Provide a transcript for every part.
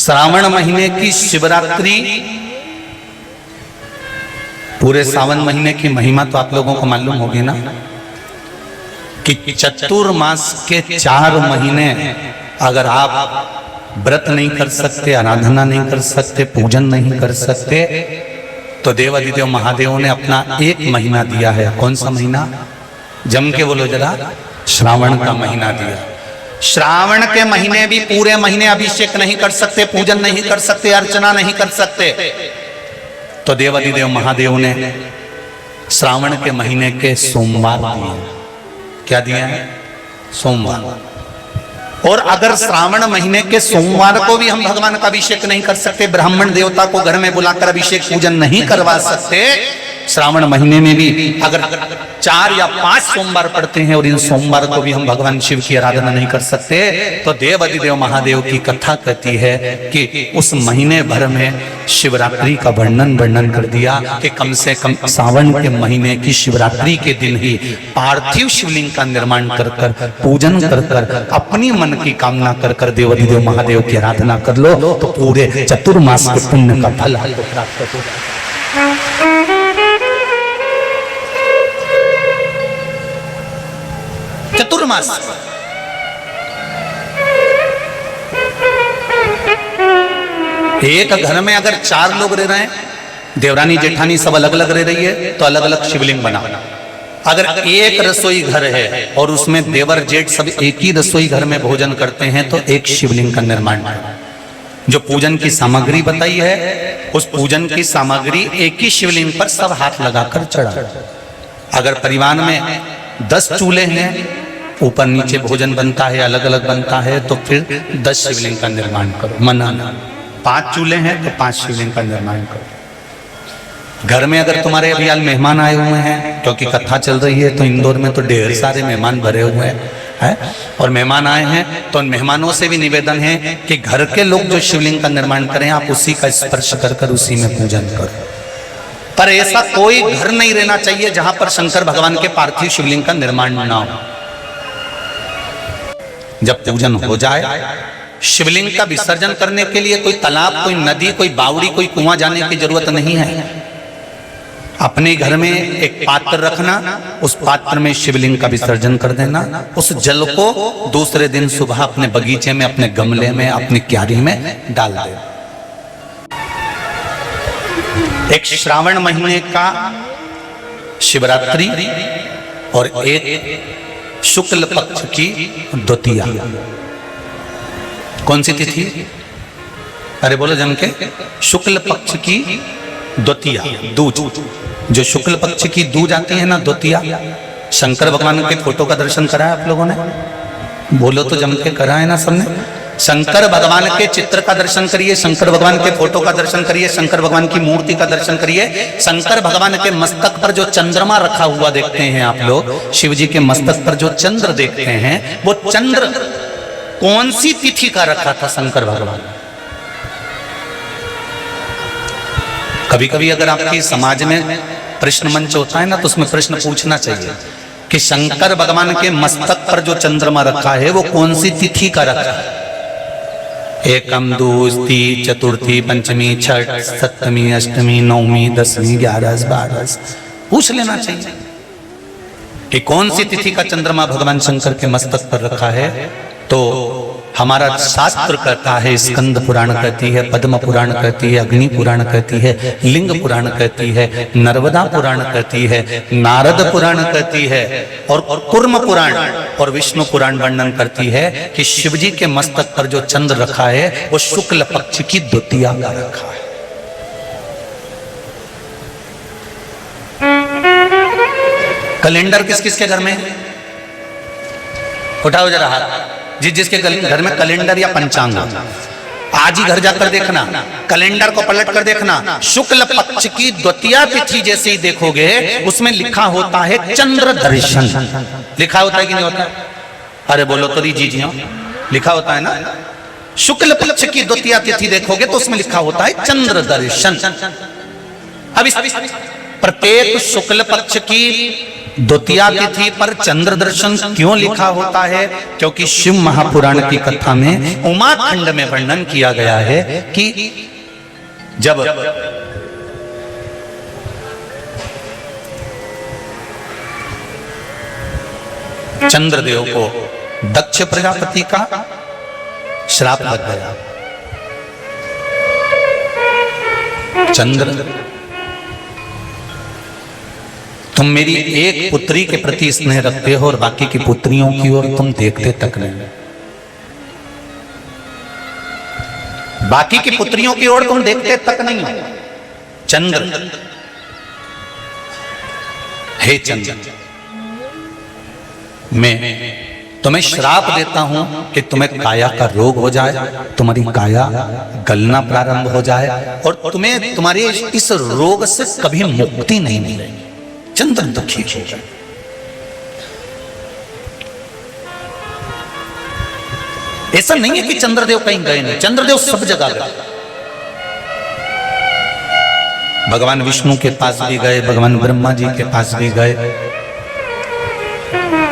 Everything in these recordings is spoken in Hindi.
श्रावण महीने की शिवरात्रि, पूरे सावन महीने की महिमा तो आप लोगों को मालूम होगी ना कि चतुर्मास के 4 महीने अगर आप व्रत नहीं कर सकते, आराधना नहीं कर सकते, पूजन नहीं कर सकते, तो देवाधिदेव महादेव ने अपना 1 महीना दिया है। कौन सा महीना? जम के बोलो जरा। श्रावण का महीना दिया। श्रावण के महीने भी पूरे महीने अभिषेक नहीं कर सकते, पूजन नहीं कर सकते, अर्चना नहीं कर सकते, तो देवाधिदेव महादेव ने श्रावण के महीने के सोमवार दिए। क्या दिया है? सोमवार। और अगर श्रावण महीने के सोमवार को भी हम भगवान का अभिषेक नहीं कर सकते, ब्राह्मण देवता को घर में बुलाकर अभिषेक पूजन नहीं करवा सकते, श्रावण महीने में भी अगर 4 या 5 सोमवार पड़ते हैं और इन सोमवार को भी हम भगवान शिव की आराधना नहीं कर सकते, तो देवाधिदेव महादेव की कथा कहती है कि उस महीने भर में शिवरात्रि का वर्णन कर दिया कि कम से कम सावन के महीने की शिवरात्रि के दिन ही पार्थिव शिवलिंग का निर्माण कर कर, पूजन कर कर, अपनी मन की कामना कर कर देवाधिदेव महादेव की आराधना कर लो, तो पूरे चतुर्मास के पुण्य का फल आपको प्राप्त होगा। चतुर्मास एक घर में अगर 4 लोग रह रहे हैं, देवरानी जेठानी सब अलग अलग रह रही है, तो अलग अलग शिवलिंग बना। अगर एक रसोई घर है और उसमें देवर जेठ सब एक ही रसोई घर में भोजन करते हैं, तो एक शिवलिंग का निर्माण करो। जो पूजन की सामग्री बताई है, उस पूजन की सामग्री एक ही शिवलिंग पर सब हाथ लगाकर चढ़ा। अगर परिवार में 10 चूल्हे हैं, ऊपर नीचे भोजन बनता है, अलग अलग बनता है, तो फिर 10 शिवलिंग का निर्माण करो। मना 5 चूल्हे हैं तो 5 शिवलिंग का निर्माण करो। घर में अगर तुम्हारे अभी हाल मेहमान आए हुए हैं, क्योंकि कथा चल रही है, तो इंदौर में तो ढेर सारे मेहमान भरे हुए हैं, और मेहमान आए हैं, तो उन मेहमानों से भी निवेदन है कि घर के लोग जो शिवलिंग का निर्माण करें, आप उसी का स्पर्श कर कर उसी में पूजन करो। पर ऐसा कोई घर नहीं रहना चाहिए जहां पर शंकर भगवान के पार्थिव शिवलिंग का निर्माण ना हो। जब पूजन हो जाए, शिवलिंग का विसर्जन करने के लिए कोई तालाब, कोई नदी, कोई बावड़ी, कोई कुआं जाने की जरूरत नहीं है। अपने घर में एक पात्र रखना, उस पात्र में शिवलिंग का विसर्जन कर देना, उस जल को दूसरे दिन सुबह अपने बगीचे में, अपने गमले में, अपनी क्यारी में डाल देना। एक श्रावण महीने का शिवरात्रि और एक शुक्ल पक्ष की द्वितीया। कौन सी तिथि? अरे बोलो जम के। शुक्ल पक्ष की द्वितीया, दूज। जो शुक्ल पक्ष की दूज आती है ना, द्वितीया, शंकर भगवान के फोटो का दर्शन करा है आप लोगों ने? बोलो तो जम के करा है ना सबने? शंकर भगवान के चित्र का दर्शन करिए, शंकर भगवान के फोटो का दर्शन करिए, शंकर भगवान की मूर्ति का दर्शन करिए। शंकर भगवान के मस्तक पर जो चंद्रमा रखा हुआ देखते हैं आप लोग, शिव जी के मस्तक पर जो चंद्र देखते हैं, वो चंद्र कौन सी तिथि का रखा था शंकर भगवान? कभी कभी अगर आपकी समाज में प्रश्न मंच होता है ना, तो उसमें प्रश्न पूछना चाहिए कि शंकर भगवान के मस्तक पर जो चंद्रमा रखा है, वो कौन सी तिथि का रखा है? एकम, दूसरी, चतुर्थी, पंचमी, छठ, सप्तमी, अष्टमी, नवमी, 10वीं, 11, 12 पूछ लेना चाहिए कि कौन सी तिथि का चंद्रमा भगवान शंकर के मस्तक पर रखा है। तो हमारा शास्त्र कहता है, स्कंद पुराण कहती है, पद्म पुराण कहती है, अग्नि पुराण कहती है, लिंग पुराण कहती है, नर्मदा पुराण कहती है, नारद पुराण कहती है, और कूर्म पुराण और विष्णु पुराण वर्णन करती है कि शिवजी के मस्तक पर जो चंद्र रखा है, वो शुक्ल पक्ष की द्वितीया का रखा है। कैलेंडर किस किस के घर में? उठाओ जरा हाथ। जिसके घर में कैलेंडर या पंचांग, आज ही घर जाकर देखना, कैलेंडर को पलट कर देखना, शुक्ल पक्ष की द्वितीया तिथि जैसे ही देखोगे, उसमें लिखा होता है चंद्र दर्शन। लिखा होता है कि नहीं होता? अरे बोलो तो जी हाँ, लिखा होता है ना। शुक्ल पक्ष की द्वितीया तिथि देखोगे तो उसमें लिखा होता है चंद्र दर्शन। अब प्रत्येक शुक्ल पक्ष की द्वितीया तिथि पर चंद्र दर्शन क्यों लिखा होता है? क्योंकि शिव महापुराण की कथा में उमाखंड में वर्णन किया गया है कि जब चंद्रदेव को दक्ष प्रजापति का श्राप लग गया, चंद्र तुम मेरी एक पुत्री के प्रति स्नेह रखते हो और बाकी की पुत्रियों की ओर तुम देखते तक नहीं, बाकी की पुत्रियों की ओर तुम देखते तक नहीं हो। चंद्र, हे चंद्र, मैं तुम्हें श्राप देता हूं कि तुम्हें काया का रोग हो जाए, तुम्हारी काया गलना प्रारंभ हो जाए और तुम्हें तुम्हारे इस रोग से कभी मुक्ति नहीं मिलेगी। चंद्र दुखी हो जाए। ऐसा नहीं है कि चंद्रदेव कहीं गए नहीं, चंद्रदेव सब जगह गए। भगवान विष्णु के पास भी गए, भगवान ब्रह्मा जी के पास भी गए,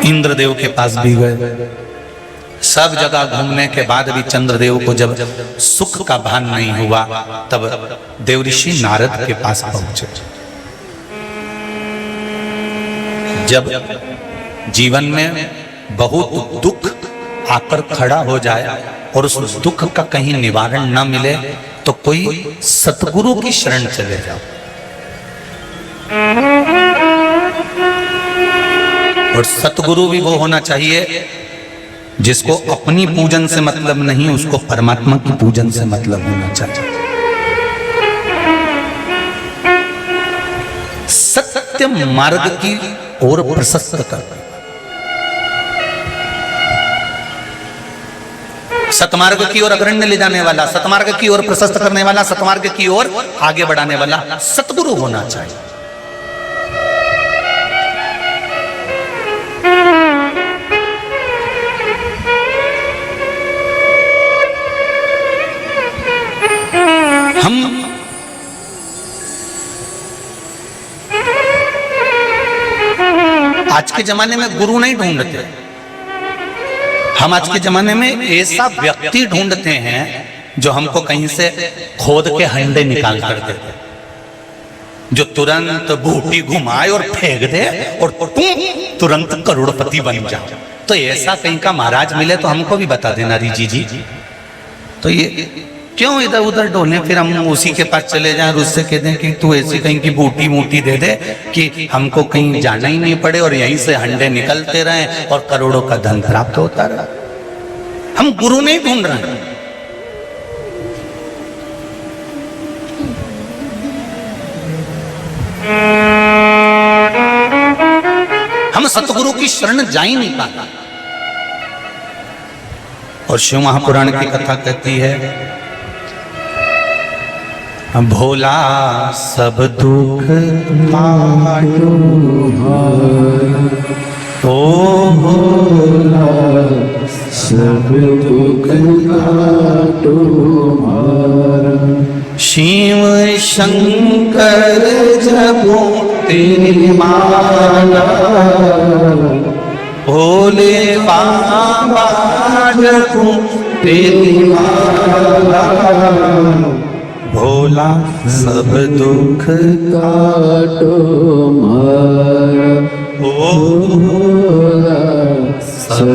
इंद्रदेव के पास भी गए। सब जगह घूमने के बाद भी चंद्रदेव को जब सुख का भान नहीं हुआ तब देवऋषि नारद के पास पहुंचे। जब जीवन में बहुत दुख आकर खड़ा हो जाए और उस दुख का कहीं निवारण न मिले तो कोई सतगुरु की शरण चले जाओ। और सतगुरु भी वो होना चाहिए जिसको अपनी पूजन से मतलब नहीं, उसको परमात्मा की पूजन से मतलब होना चाहिए। सत्य मार्ग की ओर प्रशस्त कर, सतमार्ग की ओर अग्रण्य ले जाने वाला, सतमार्ग की ओर प्रशस्त करने वाला, सतमार्ग की ओर आगे बढ़ाने वाला सतगुरु होना चाहिए। हम आज के जमाने में गुरु नहीं ढूंढते, हम आज के जमाने में ऐसा व्यक्ति ढूंढते हैं जो हमको कहीं से खोद के हंडे निकाल कर दे, जो तुरंत बूटी घुमाए और फेंक दे और तुम तुरंत करोड़पति बन जाओ। तो ऐसा कहीं का महाराज मिले तो हमको भी बता देना रिजी जी। तो ये क्यों इधर उधर ढोले, फिर हम उसी के पास चले जाएं और उससे कह दें कि तू ऐसी कहीं की बूटी मूटी दे दे कि हमको कहीं जाना ही नहीं पड़े और यहीं से हंडे निकलते रहे और करोड़ों का धन प्राप्त होता रहा। हम गुरु नहीं ढूंढ रहे हैं, हम सतगुरु की शरण जा ही नहीं पाते। और शिव महापुराण की कथा कहती है भोला सब दुख काटो ओ भोला सब दुख काटो शिव शंकर जपो तेरी माला भोले बाबा जपो तेरी माला भोला सब दुख काटो मारा ओ भोला सब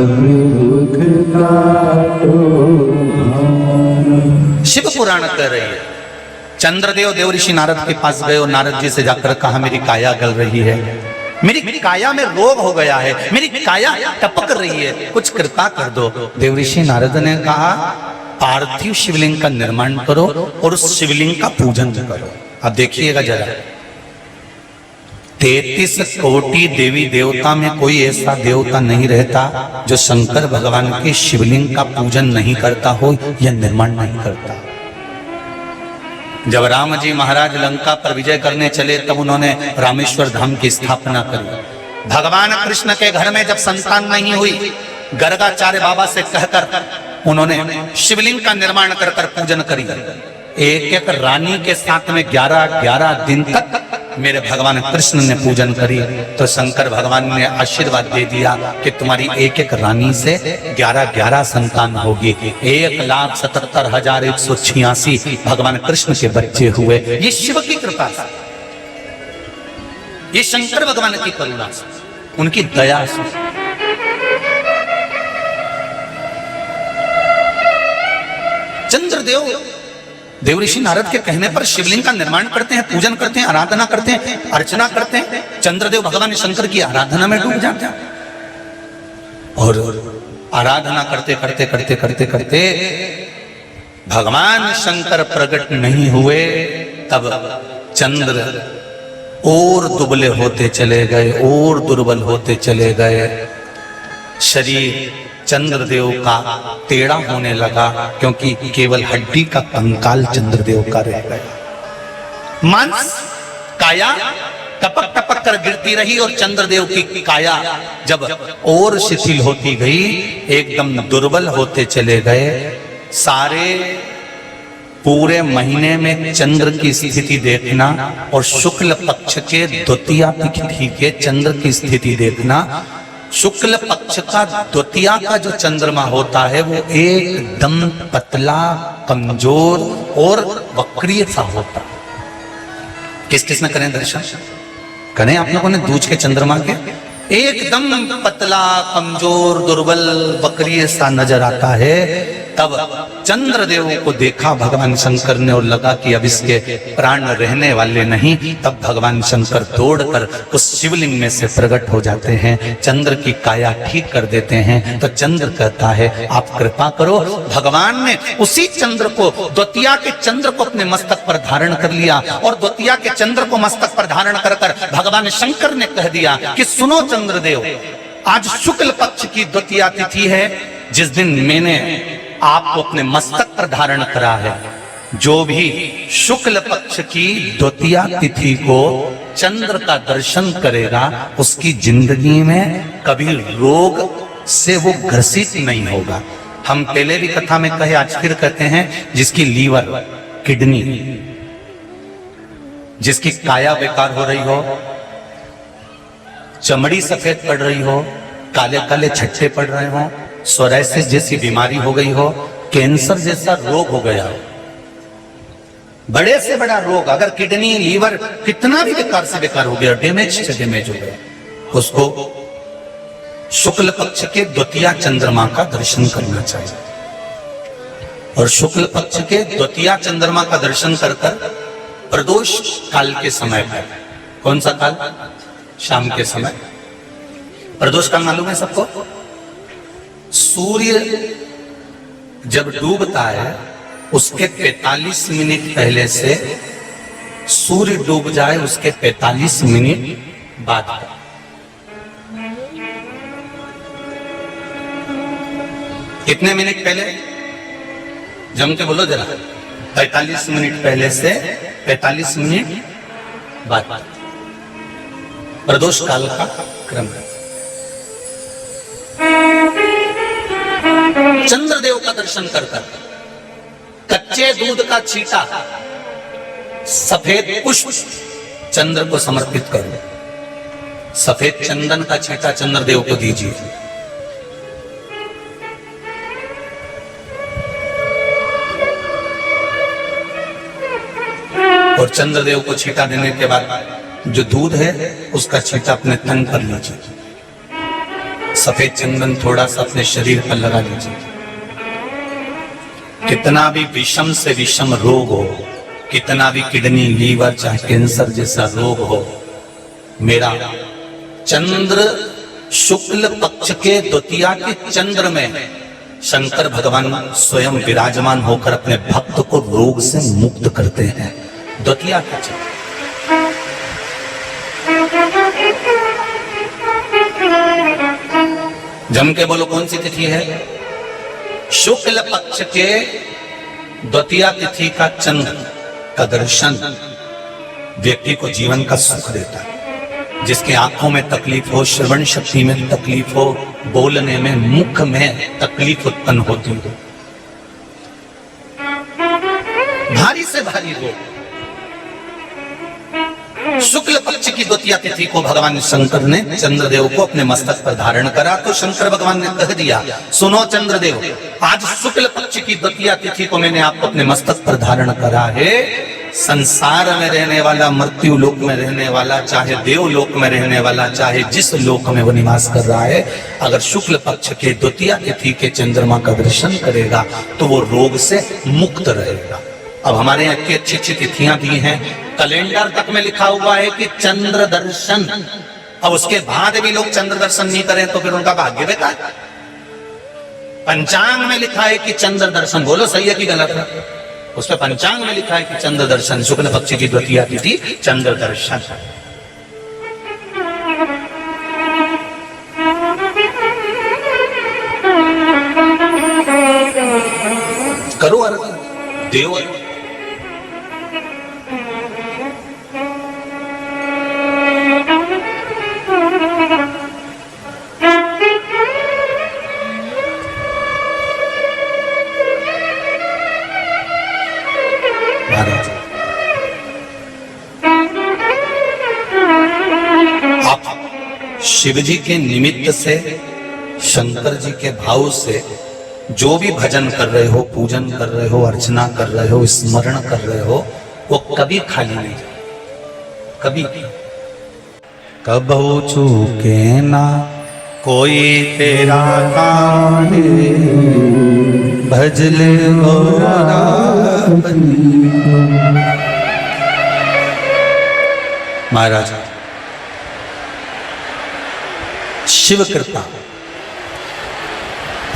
दुख काटो मारा। शिव पुराण कह रही है चंद्रदेव देवऋषि नारद के पास गए और नारद जी से जाकर कहा मेरी काया गल रही है, मेरी काया में रोग हो गया है, मेरी काया टपक रही है, कुछ कृपा कर दो। देवऋषि नारद ने कहा पार्थिव शिवलिंग का निर्माण करो और उस शिवलिंग का पूजन करो। अब देखिएगा जरा, 33 कोटि देवी देवता में कोई ऐसा देवता नहीं रहता जो शंकर भगवान के शिवलिंग का पूजन नहीं करता हो या निर्माण नहीं करता। जब राम जी महाराज लंका पर विजय करने चले तब उन्होंने रामेश्वर धाम की स्थापना करी। भगवान कृष्ण के घर में जब संतान नहीं हुई, गर्गाचार्य बाबा से कहकर उन्होंने शिवलिंग का निर्माण कर पूजन करी। एक एक रानी के साथ में 11-11 दिन तक मेरे भगवान कृष्ण ने पूजन करी तो शंकर भगवान ने आशीर्वाद दे दिया कि तुम्हारी एक एक रानी से 11-11 संतान होगी। 1,77,186 भगवान कृष्ण के बच्चे हुए। ये शिव की कृपा से, ये शंकर भगवान की करुणा से, उनकी दया से। चंद्रदेव देवऋषि नारद के कहने पर शिवलिंग का निर्माण करते हैं, पूजन करते हैं, आराधना करते हैं, अर्चना करते हैं। चंद्रदेव भगवान शंकर की आराधना में डूब जाते हैं और आराधना करते करते करते करते करते भगवान शंकर प्रकट नहीं हुए, तब चंद्र और दुबले होते चले गए, और दुर्बल होते चले गए। शरीर चंद्रदेव का टेढ़ा होने लगा क्योंकि केवल हड्डी का कंकाल चंद्रदेव का रह गया। मांस काया टपक टपक कर गिरती रही और चंद्रदेव की काया जब और शिथिल होती गई, एकदम दुर्बल होते चले गए। सारे पूरे महीने में चंद्र की स्थिति देखना और शुक्ल पक्ष के द्वितीया तिथि के चंद्र की स्थिति देखना। शुक्ल पक्ष का द्वितीया का जो चंद्रमा होता है वो एकदम पतला, कमजोर और वक्रीय सा होता। किस किस ने करें दर्शन? करें आप लोगों ने दूज के चंद्रमा के? एकदम पतला, कमजोर, दुर्बल, वक्रीय सा नजर आता है। तब चंद्रदेव को देखा भगवान शंकर ने और लगा कि अब इसके प्राण रहने वाले नहीं। तब भगवान शंकर दौड़कर उस शिवलिंग में से प्रकट हो जाते हैं, चंद्र की काया ठीक कर देते हैं। तो चंद्र कहता है आप कृपा करो। भगवान ने उसी चंद्र को, द्वितीया के चंद्र को अपने मस्तक पर धारण कर लिया और द्वितीया के चंद्र को मस्तक पर धारण कर भगवान शंकर ने कह दिया कि सुनो चंद्रदेव, आज शुक्ल पक्ष की द्वितीया तिथि है, जिस दिन मैंने आपको अपने मस्तक पर धारण करा है। जो भी शुक्ल पक्ष की द्वितीया तिथि को चंद्र का दर्शन करेगा उसकी जिंदगी में कभी रोग से वो ग्रसित नहीं होगा। हम पहले भी कथा में कहे, आज फिर कहते हैं, जिसकी लीवर, किडनी, जिसकी काया बेकार हो रही हो, चमड़ी सफेद पड़ रही हो, काले काले छट्टे पड़ रहे हो, सोराइसिस जैसी बीमारी हो गई हो, कैंसर जैसा रोग हो गया हो, बड़े से बड़ा रोग, अगर किडनी, लीवर कितना भी बेकार से बेकार हो गया, डैमेज से डैमेज हो गया, उसको शुक्ल पक्ष के द्वितीया चंद्रमा का दर्शन करना चाहिए। और शुक्ल पक्ष के द्वितीया चंद्रमा का दर्शन कर प्रदोष काल के समय पर, कौन सा काल? शाम के समय। प्रदोष काल मालूम है सबको? सूर्य जब डूबता है उसके 45 मिनट पहले से सूर्य डूब जाए उसके 45 मिनट बाद। कितने मिनट पहले? जम के बोलो जरा। 45 मिनट पहले से 45 मिनट बाद प्रदोष काल का क्रम है। चंद्रदेव का दर्शन कर कच्चे दूध का छींटा, सफेद पुष्प चंद्र को समर्पित करो। सफेद चंदन का छींटा चंद्रदेव को दीजिए। और चंद्रदेव को छींटा देने के बाद जो दूध है उसका छींटा अपने तन पर लीजिए। सफेद चंदन थोड़ा सा अपने शरीर पर लगा लीजिए। कितना भी विषम से विषम रोग हो, कितना भी किडनी, लीवर, चाहे कैंसर जैसा रोग हो, मेरा चंद्र शुक्ल पक्ष के द्वितीया के चंद्र में शंकर भगवान स्वयं विराजमान होकर अपने भक्त को रोग से मुक्त करते हैं। द्वितीया के चंद्र। जम के बोलो कौन सी तिथि है? शुक्ल पक्ष के द्वितीया तिथि का चंद्र का दर्शन व्यक्ति को जीवन का सुख देता है। जिसके आंखों में तकलीफ हो, श्रवण शक्ति में तकलीफ हो, बोलने में, मुख में तकलीफ उत्पन्न होती हो, भारी से भारी रोग, शुक्ल पक्ष की द्वितीया तिथि को भगवान शंकर ने चंद्रदेव को अपने मस्तक पर धारण करा, तो शंकर भगवान ने कह दिया, सुनो चंद्रदेव, आज शुक्ल पक्ष की द्वितीया तिथि को मैंने आपको अपने मस्तक पर धारण करा है। संसार में रहने वाला, मृत्यु लोक में रहने वाला, चाहे देवलोक में रहने वाला, चाहे जिस लोक में वो निवास कर रहा है, अगर शुक्ल पक्ष के द्वितीया तिथि के चंद्रमा का दर्शन करेगा तो वो रोग से मुक्त रहेगा। अब हमारे यहाँ की अच्छी अच्छी तिथियां दी हैं, कैलेंडर तक में लिखा हुआ है कि चंद्र दर्शन। अब उसके बाद भी लोग चंद्र दर्शन नहीं करें तो फिर उनका भाग्य बेकार। पंचांग में लिखा है कि चंद्र दर्शन, बोलो सही है कि गलत है? उस पर पंचांग में लिखा है कि चंद्र दर्शन, शुक्ल पक्ष की द्वितीया तिथि चंद्र दर्शन। करो अर्घ, देव अर्घ। शिव जी के निमित्त से, शंकर जी के भाव से जो भी भजन कर रहे हो, पूजन कर रहे हो, अर्चना कर रहे हो, स्मरण कर रहे हो, वो कभी खाली नहीं, कभी। कबहु चूके ना कोई तेरा काम, भजले महाराज। शिव कृपा।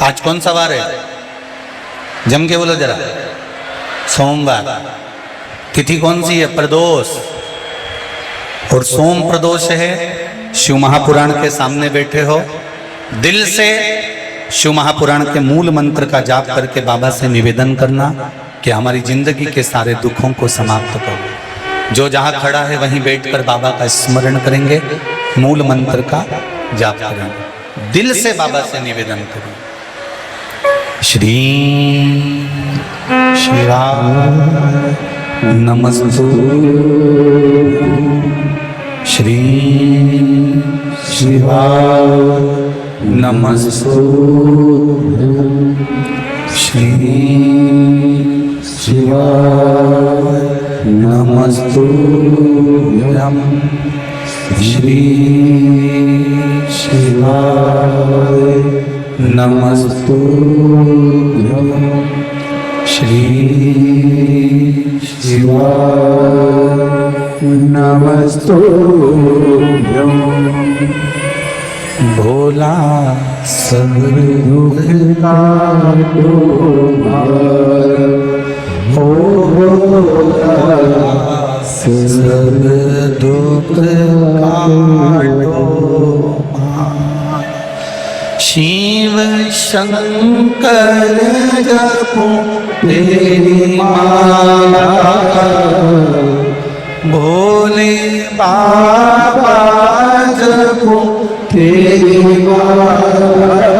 आज कौन सा वार है? जम के बोलो जरा। सोमवार। तिथि कौन सी है? प्रदोष। और सोम प्रदोष है। शिव महापुराण के सामने बैठे हो, दिल से शिव महापुराण के मूल मंत्र का जाप करके बाबा से निवेदन करना कि हमारी जिंदगी के सारे दुखों को समाप्त करो। जो जहां खड़ा है वहीं बैठकर बाबा का स्मरण करेंगे, मूल मंत्र का जाप करेंगे, दिल से बाबा से निवेदन करेंगे। श्री शिवाय नमस्तु, श्री शिवाय नमस्तु, श्री शिवाय नमस्तु, श्री शिवाय नमस्तु, श्री शिवाय नमस्तु। भोला सब दुख काटो हो, सब दुख काटो। शिव शंकर जपो तेरी माला, भोले बाबा जपो तेरी माला,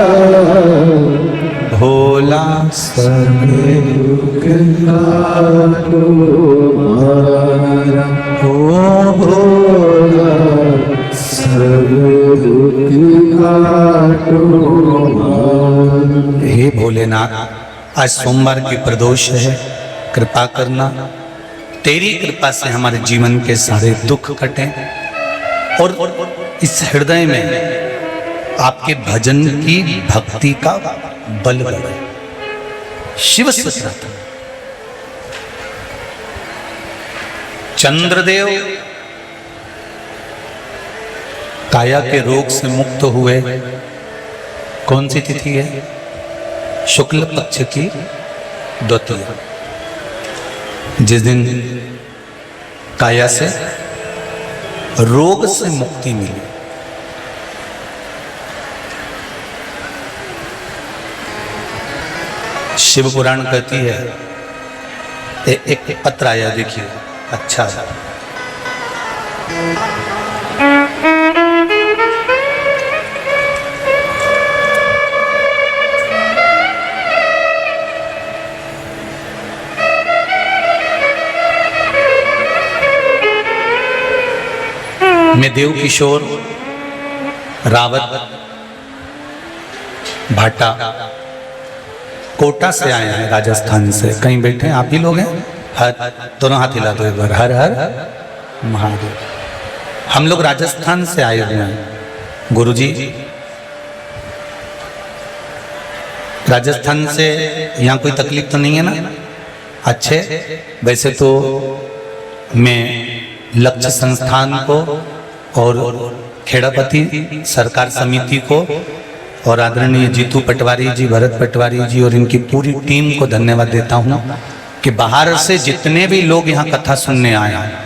भोला सब दुख काटो हमारा, ओ भोला सब दुख काटो हमारा। हे भोलेनाथ, आज सोमवार की प्रदोष है, कृपा करना, तेरी कृपा से हमारे जीवन के सारे दुख कटें और इस हृदय में आपके भजन की भक्ति का बल बढ़े। शिव से प्रार्थना। चंद्रदेव काया के रोग से मुक्त हुए। कौन सी तिथि है? शुक्ल पक्ष की द्वितीया, जिस दिन काया से रोग से मुक्ति मिली। शिव पुराण कहती है, एक पत्र आया, देखिए, अच्छा मैं देव किशोर रावत भाटा कोटा से आए हैं, राजस्थान से। कहीं बैठे हैं आप ही लोग हैं? हर दोनों हाथ हिला दो एक बार। हर हर महादेव। हम लोग राजस्थान से आए हुए हैं गुरुजी। राजस्थान से यहाँ कोई तकलीफ तो नहीं है ना? अच्छे। वैसे तो मैं लक्ष्य संस्थान को और खेड़ापति सरकार समिति को और आदरणीय जीतू पटवारी जी, भरत पटवारी जी और इनकी पूरी टीम को धन्यवाद देता हूँ कि बाहर से जितने भी लोग यहाँ कथा सुनने आए हैं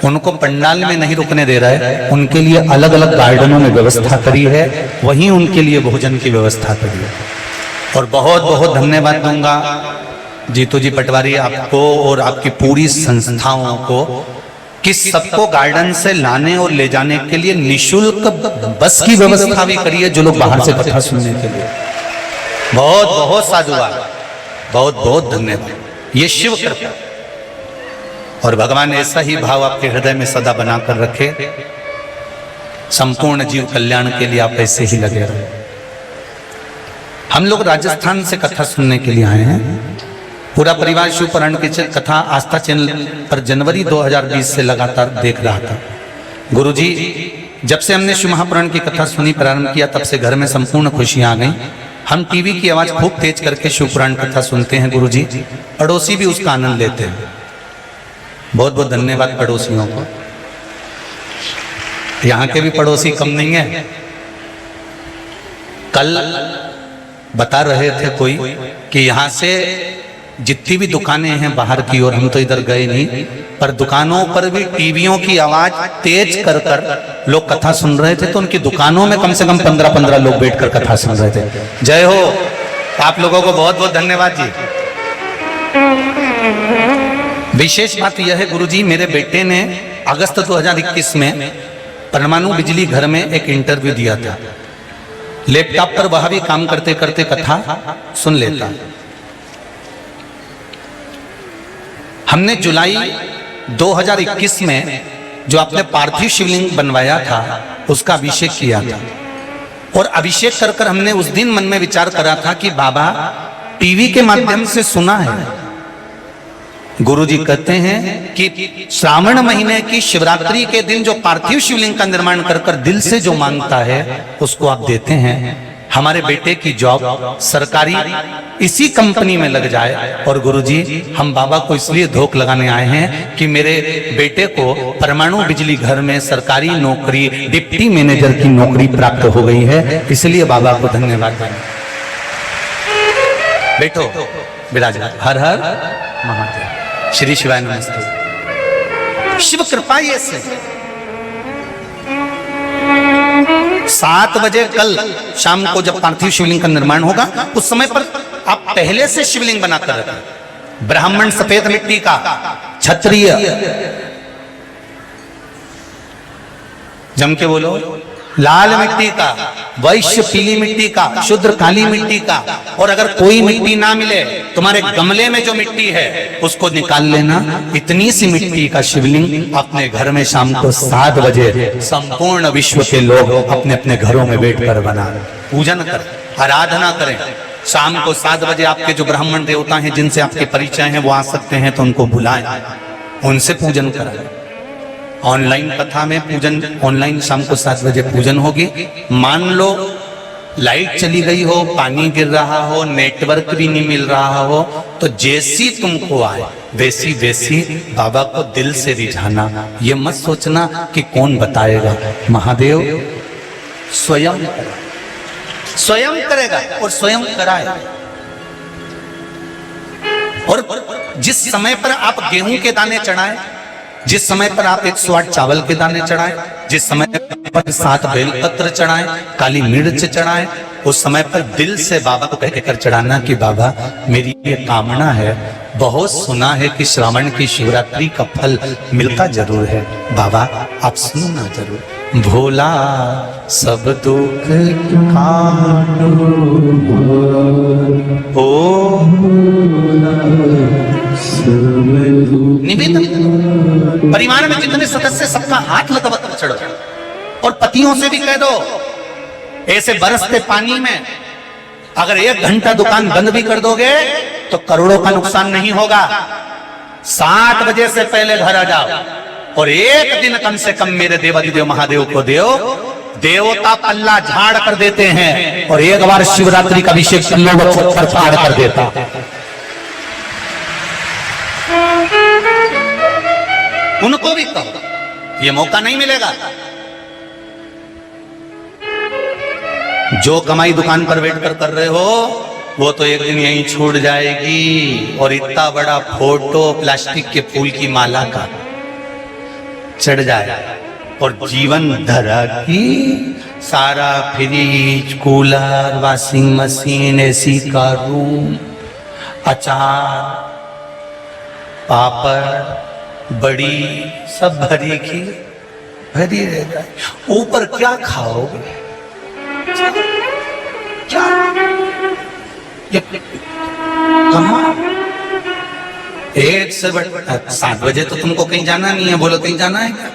उनको पंडाल में नहीं रुकने दे रहा है, उनके लिए अलग अलग गार्डनों में व्यवस्था करी है, वहीं उनके लिए भोजन की व्यवस्था करी है। और बहुत बहुत धन्यवाद दूंगा जीतू जी पटवारी आपको और आपकी पूरी संस्थाओं को कि सबको गार्डन से लाने और ले जाने के लिए निशुल्क बस की व्यवस्था भी करी है जो लोग बाहर से कथा सुनने के लिए। बहुत बहुत साधुवाद, बहुत बहुत धन्यवाद। ये शिव कृपा और भगवान ऐसा ही भाव आपके हृदय में सदा बनाकर रखे। संपूर्ण जीव कल्याण के लिए आप ऐसे ही लगे रहे। हम लोग राजस्थान से कथा सुनने के लिए आए हैं। पूरा परिवार शिवपुराण की कथा आस्था चैनल पर जनवरी 2020 से लगातार देख रहा था। गुरुजी, जब से हमने शिव महापुराण की कथा सुनी प्रारंभ किया तब से घर में संपूर्ण खुशियां आ गई। हम टीवी की आवाज खूब तेज करके शिवपुराण कथा सुनते हैं गुरुजी, पड़ोसी भी उसका आनंद लेते हैं। बहुत बहुत धन्यवाद पड़ोसियों को। यहाँ के भी पड़ोसी कम नहीं है। कल बता रहे थे कोई कि यहाँ से जितनी भी दुकानें हैं बाहर की ओर, हम तो इधर गए नहीं, पर दुकानों पर भी टीवियों की आवाज तेज कर कर लोग कथा सुन रहे थे। तो उनकी दुकानों में कम से कम 15-15 लोग बैठकर कथा सुन रहे थे। जय हो आप लोगों को, बहुत बहुत धन्यवाद जी। विशेष बात यह है गुरुजी, मेरे बेटे ने अगस्त 2021 में परमाणु बिजली घर में एक इंटरव्यू दिया था। लैपटॉप पर वह भी काम करते करते कथा सुन लेता। हमने जुलाई 2021 में जो आपने पार्थिव शिवलिंग बनवाया था उसका अभिषेक किया था। और अभिषेक कर कर हमने उस दिन मन में विचार करा था कि बाबा टीवी के माध्यम से सुना है। गुरुजी कहते हैं कि श्रावण महीने की शिवरात्रि के दिन जो पार्थिव शिवलिंग का निर्माण कर कर दिल से जो मांगता है उसको आप देते हैं। हमारे बेटे की जॉब सरकारी इसी कंपनी में लग जाए। और गुरुजी, हम बाबा को इसलिए धोख लगाने आए हैं कि मेरे बेटे को परमाणु बिजली घर में सरकारी नौकरी डिप्टी मैनेजर की नौकरी प्राप्त हो गई है, इसलिए बाबा को धन्यवाद। बैठो विराजमान। हर हर महादेव। श्री शिवाय नमस्ते। शिव कृपा ये से 7 बजे कल शाम को जब पार्थिव शिवलिंग का निर्माण होगा उस समय पर आप पहले से शिवलिंग बनाकर रखें। ब्राह्मण सफेद मिट्टी का, क्षत्रिय जम के बोलो लाल मिट्टी का, वैश्य पीली मिट्टी का, शूद्र काली मिट्टी का। और अगर कोई मिट्टी ना मिले तुम्हारे गमले में जो मिट्टी है उसको निकाल लेना। इतनी सी मिट्टी का शिवलिंग अपने घर में शाम को 7 बजे संपूर्ण विश्व के लोग अपने अपने घरों में बैठकर बना पूजन करें, आराधना करें। शाम को 7 बजे आपके जो ब्राह्मण देवता हैं जिनसे आपके परिचय हैं वो आ सकते हैं तो उनको बुलाएं, उनसे पूजन कराएं। ऑनलाइन कथा में पूजन, ऑनलाइन शाम को 7 बजे पूजन होगी। मान लो लाइट चली गई हो, पानी गिर रहा हो, नेटवर्क भी नहीं मिल रहा हो, तो जैसी तुमको आए वैसी वैसी बाबा को दिल से रिझाना। ये मत सोचना कि कौन बताएगा, महादेव स्वयं स्वयं करेगा और स्वयं कराएगा। और जिस समय पर आप गेहूं के दाने चढ़ाएं, जिस समय पर आप 108 चावल के दाने चढ़ाएं, जिस समय पर 7 बेलपत्र चढ़ाएं, काली मिर्च चढ़ाएं, उस समय पर दिल से बाबा को कहकर चढ़ाना कि बाबा मेरी ये कामना है। बहुत सुना है कि श्रावण की शिवरात्रि का फल मिलता जरूर है, बाबा आप सुनना जरूर। भोला सब दुख काटो, ओ निवेदन, परिवार में जितने सदस्य सबका हाथ लतवत चढ़ो, और पतियों से भी कह दो ऐसे बरसते पानी में अगर 1 घंटा दुकान बंद भी कर दोगे तो करोड़ों का नुकसान नहीं होगा। 7 बजे से पहले घर आ जाओ और 1 दिन कम से कम मेरे देवादिदेव महादेव को दो। देवता पल्ला झाड़ कर देते हैं और एक बार शिवरात्रि का अभिषेक पर फाड़ कर देता। उनको भी कहो ये मौका नहीं मिलेगा। जो कमाई दुकान पर बैठकर कर रहे हो वो तो एक दिन यहीं छूट जाएगी। और इतना बड़ा फोटो प्लास्टिक के फूल की माला का चढ़ जाए और जीवन धरा की सारा fridge, cooler, washing machine, AC का रूम, अचार, पापड़, बड़ी सब भरी की भरी रह जाए। ऊपर क्या खाओगे? क्या कहाँ? 1 से 7 बजे तो तुमको कहीं जाना नहीं है, बोलो कहीं जाना है क्या?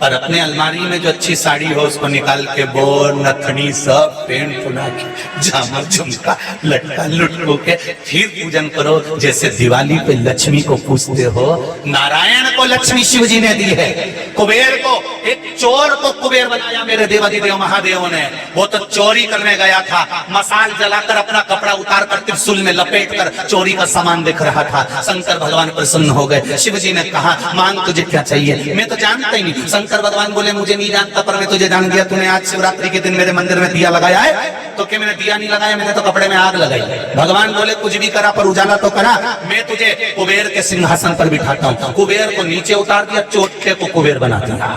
और अपने अलमारी में जो अच्छी साड़ी हो उसको निकाल के बोर, नथनी सब पेंट पुना के झामर झुमका लटका लुटको के फिर पूजन करो जैसे दिवाली पे लक्ष्मी को पूजते हो। नारायण को लक्ष्मी शिव जी ने दी है, कुबेर को, एक चोर को कुबेर बनाया मेरे देवादिदेव महादेव ने। वो तो चोरी करने गया था, मसाल जलाकर अपना कपड़ा उतार कर त्रिशूल में लपेट कर चोरी का सामान देख रहा था। शंकर भगवान प्रसन्न हो गए। शिव जी ने कहा मांग तुझे क्या चाहिए? मैं तो जानता ही नहीं। शंकर भगवान बोले मुझे नहीं जानता पर मैं तुझे जान गया। तूने आज शिवरात्रि के दिन मेरे मंदिर में दिया लगाया है? तो क्या मैंने दिया नहीं लगाया, मैंने तो कपड़े में आग लगाई। भगवान बोले कुछ भी करा पर उजाला तो करा। मैं तुझे कुबेर के सिंहासन पर बिठाता हूँ। कुबेर को नीचे उतार दिया, चोटे को कुबेर बना दिया।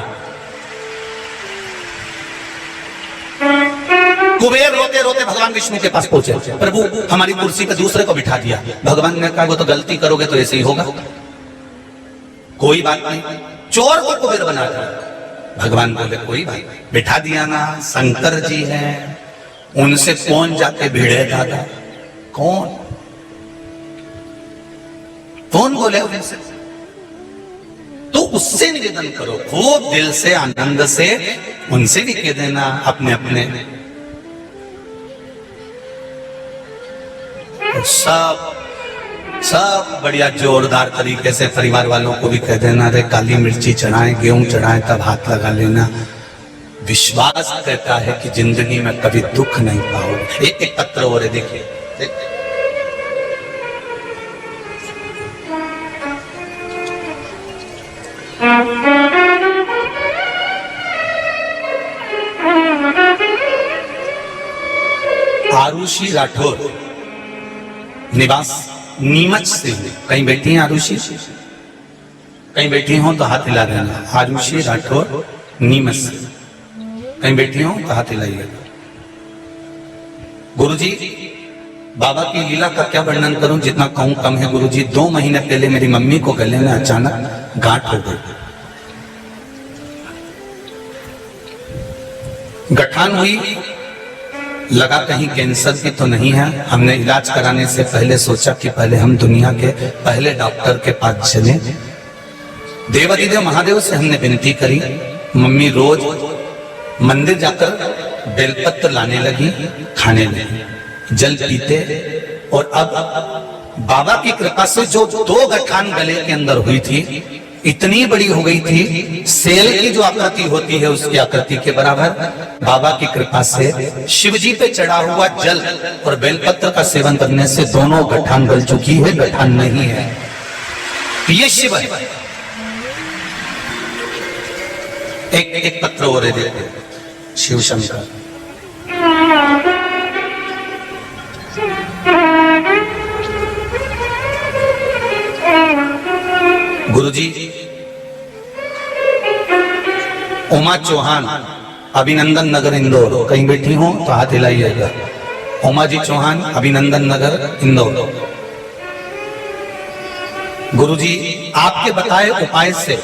कुबेर रोते रोते भगवान विष्णु के पास पहुंचे, प्रभु हमारी कुर्सी पे दूसरे को बिठा दिया। भगवान ने कहा वो तो गलती करोगे तो ऐसे ही होगा, कोई बात नहीं। चोर को कुबेर बना दिया। भगवान बोले कोई बात नहीं, बिठा दिया ना। शंकर जी हैं, उनसे कौन जाके भिड़े दादा? कौन कौन बोले उनसे? तो उससे निवेदन करो खूब दिल से, आनंद से। उनसे भी कह देना अपने अपने सब बढ़िया जोरदार तरीके से परिवार वालों को भी कह देना रे काली मिर्ची चढ़ाएं, गेहूं चढ़ाएं, तब हाथ लगा लेना। विश्वास कहता है कि जिंदगी में कभी दुख नहीं पाओगे। एक पत्र और देखिए, आरुषि राठौर, निवास नीमच से। कहीं बैठी हैं आरुषि? कहीं बैठी हो तो हाथ हिला देना। आरुषि राठौर नीमच से कहीं बैठी हो तो हाथ हिलाइएगा। गुरुजी बाबा की लीला का क्या वर्णन करूं, जितना कहूं कम है। गुरुजी 2 महीने पहले मेरी मम्मी को गले में अचानक गांठ हो गई। गठान हुई, लगा कहीं कैंसर की तो नहीं है। हमने इलाज कराने से पहले सोचा कि पहले हम दुनिया के पहले डॉक्टर के पास चले। देवादिदेव महादेव से हमने विनती करी। मम्मी रोज मंदिर जाकर बेलपत्र लाने लगी, खाने लगी, जल पीते। और अब बाबा की कृपा से जो 2 गठान गले के अंदर हुई थी इतनी बड़ी हो गई थी, सेल की जो आकृति होती है उसकी आकृति के बराबर। बाबा की कृपा से शिवजी पे चढ़ा हुआ जल और बेलपत्र का सेवन करने से दोनों गठान गल चुकी है, गठान नहीं है। ये शिव है। एक पत्र और देखो, शिव शंकर। गुरुजी उमा चौहान, अभिनंदन नगर इंदौर। कहीं बैठी हो तो हाथ हिलाइएगा। उमा जी चौहान, अभिनंदन नगर इंदौर। गुरुजी आपके बताए उपाय से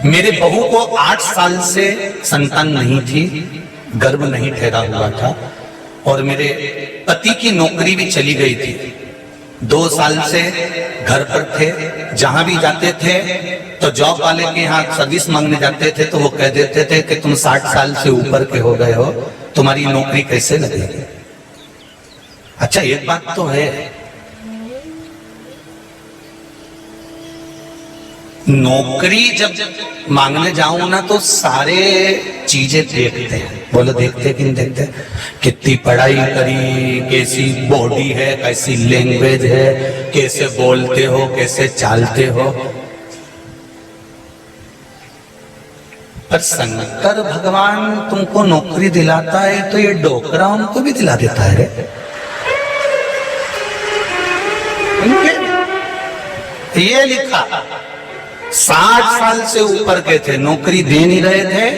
मेरे बहू को 8 साल से संतान नहीं थी, गर्भ नहीं ठहरा हुआ था और मेरे पति की नौकरी भी चली गई थी। 2 साल से घर पर थे, जहां भी जाते थे तो जॉब वाले के यहाँ सर्विस मांगने जाते थे तो वो कह देते थे कि तुम 60 साल से ऊपर के हो गए हो, तुम्हारी नौकरी कैसे लगेगी। अच्छा एक बात तो है, नौकरी जब मांगने जाऊं ना तो सारे चीजें देखते हैं, बोलो देखते कि नहीं देखते, कितनी पढ़ाई करी, कैसी बॉडी है, कैसी लैंग्वेज है, कैसे बोलते हो, कैसे चालते हो। पर शंकर भगवान तुमको नौकरी दिलाता है तो ये डोकरा उनको भी दिला देता है रे। ये लिखा 60 साल से ऊपर के थे, नौकरी दे नहीं रहे थे,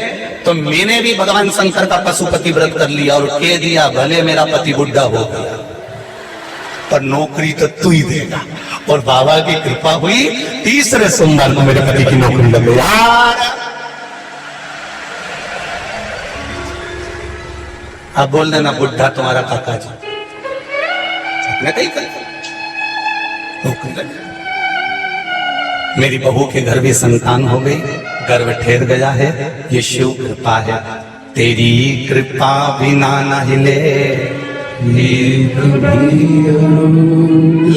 तो मैंने भी भगवान शंकर का पशुपति व्रत कर लिया और कह दिया भले मेरा पति बुढ़ा हो गया पर नौकरी तो तू ही देगा। और बाबा की कृपा हुई, तीसरे सोमवार को मेरे पति की नौकरी लग गई। यार अब बोल देना बुढ़ा तुम्हारा काका जी, मैं कहीं कर नौकरी लग गई। मेरी बहू के घर भी संतान हो गई, गर्भ ठहर गया है, ये शिव कृपा है, तेरी कृपा बिना न हिले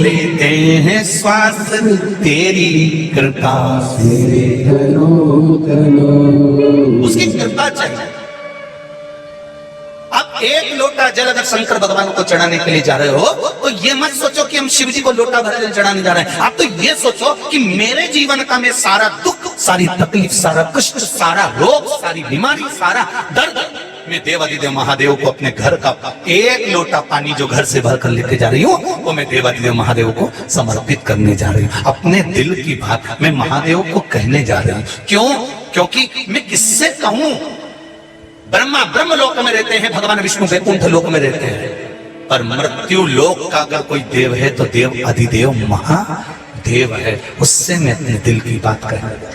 लेते हैं श्वास तेरी कृपा से, उसकी कृपा चाहिए। अब एक लोटा जल अगर शंकर भगवान को चढ़ाने के लिए जा रहे हो तो ये मत सोचो कि हम शिव जी को लोटा भर जल चढ़ाने जा रहे हैं। आप तो ये सोचो कि मेरे जीवन का मैं सारा दुख, सारी तकलीफ, सारा कष्ट, सारा रोग, सारी बीमारी, सारा दर्द मैं देवादिदेव महादेव को अपने घर का एक लोटा पानी जो घर से भर कर लेके जा रही हूँ वो मैं देवादिदेव महादेव को समर्पित करने जा रही हूँ। अपने दिल की बात मैं महादेव को कहने जा रही हूँ। क्यों? क्योंकि मैं किससे कहूं? ब्रह्मा ब्रह्म लोक में रहते हैं, भगवान विष्णु वैकुंठ लोक में रहते हैं, पर मृत्यु लोक का अगर कोई देव है तो देव अधिदेव महादेव है, उससे मैं अपने दिल की बात कहने लगा,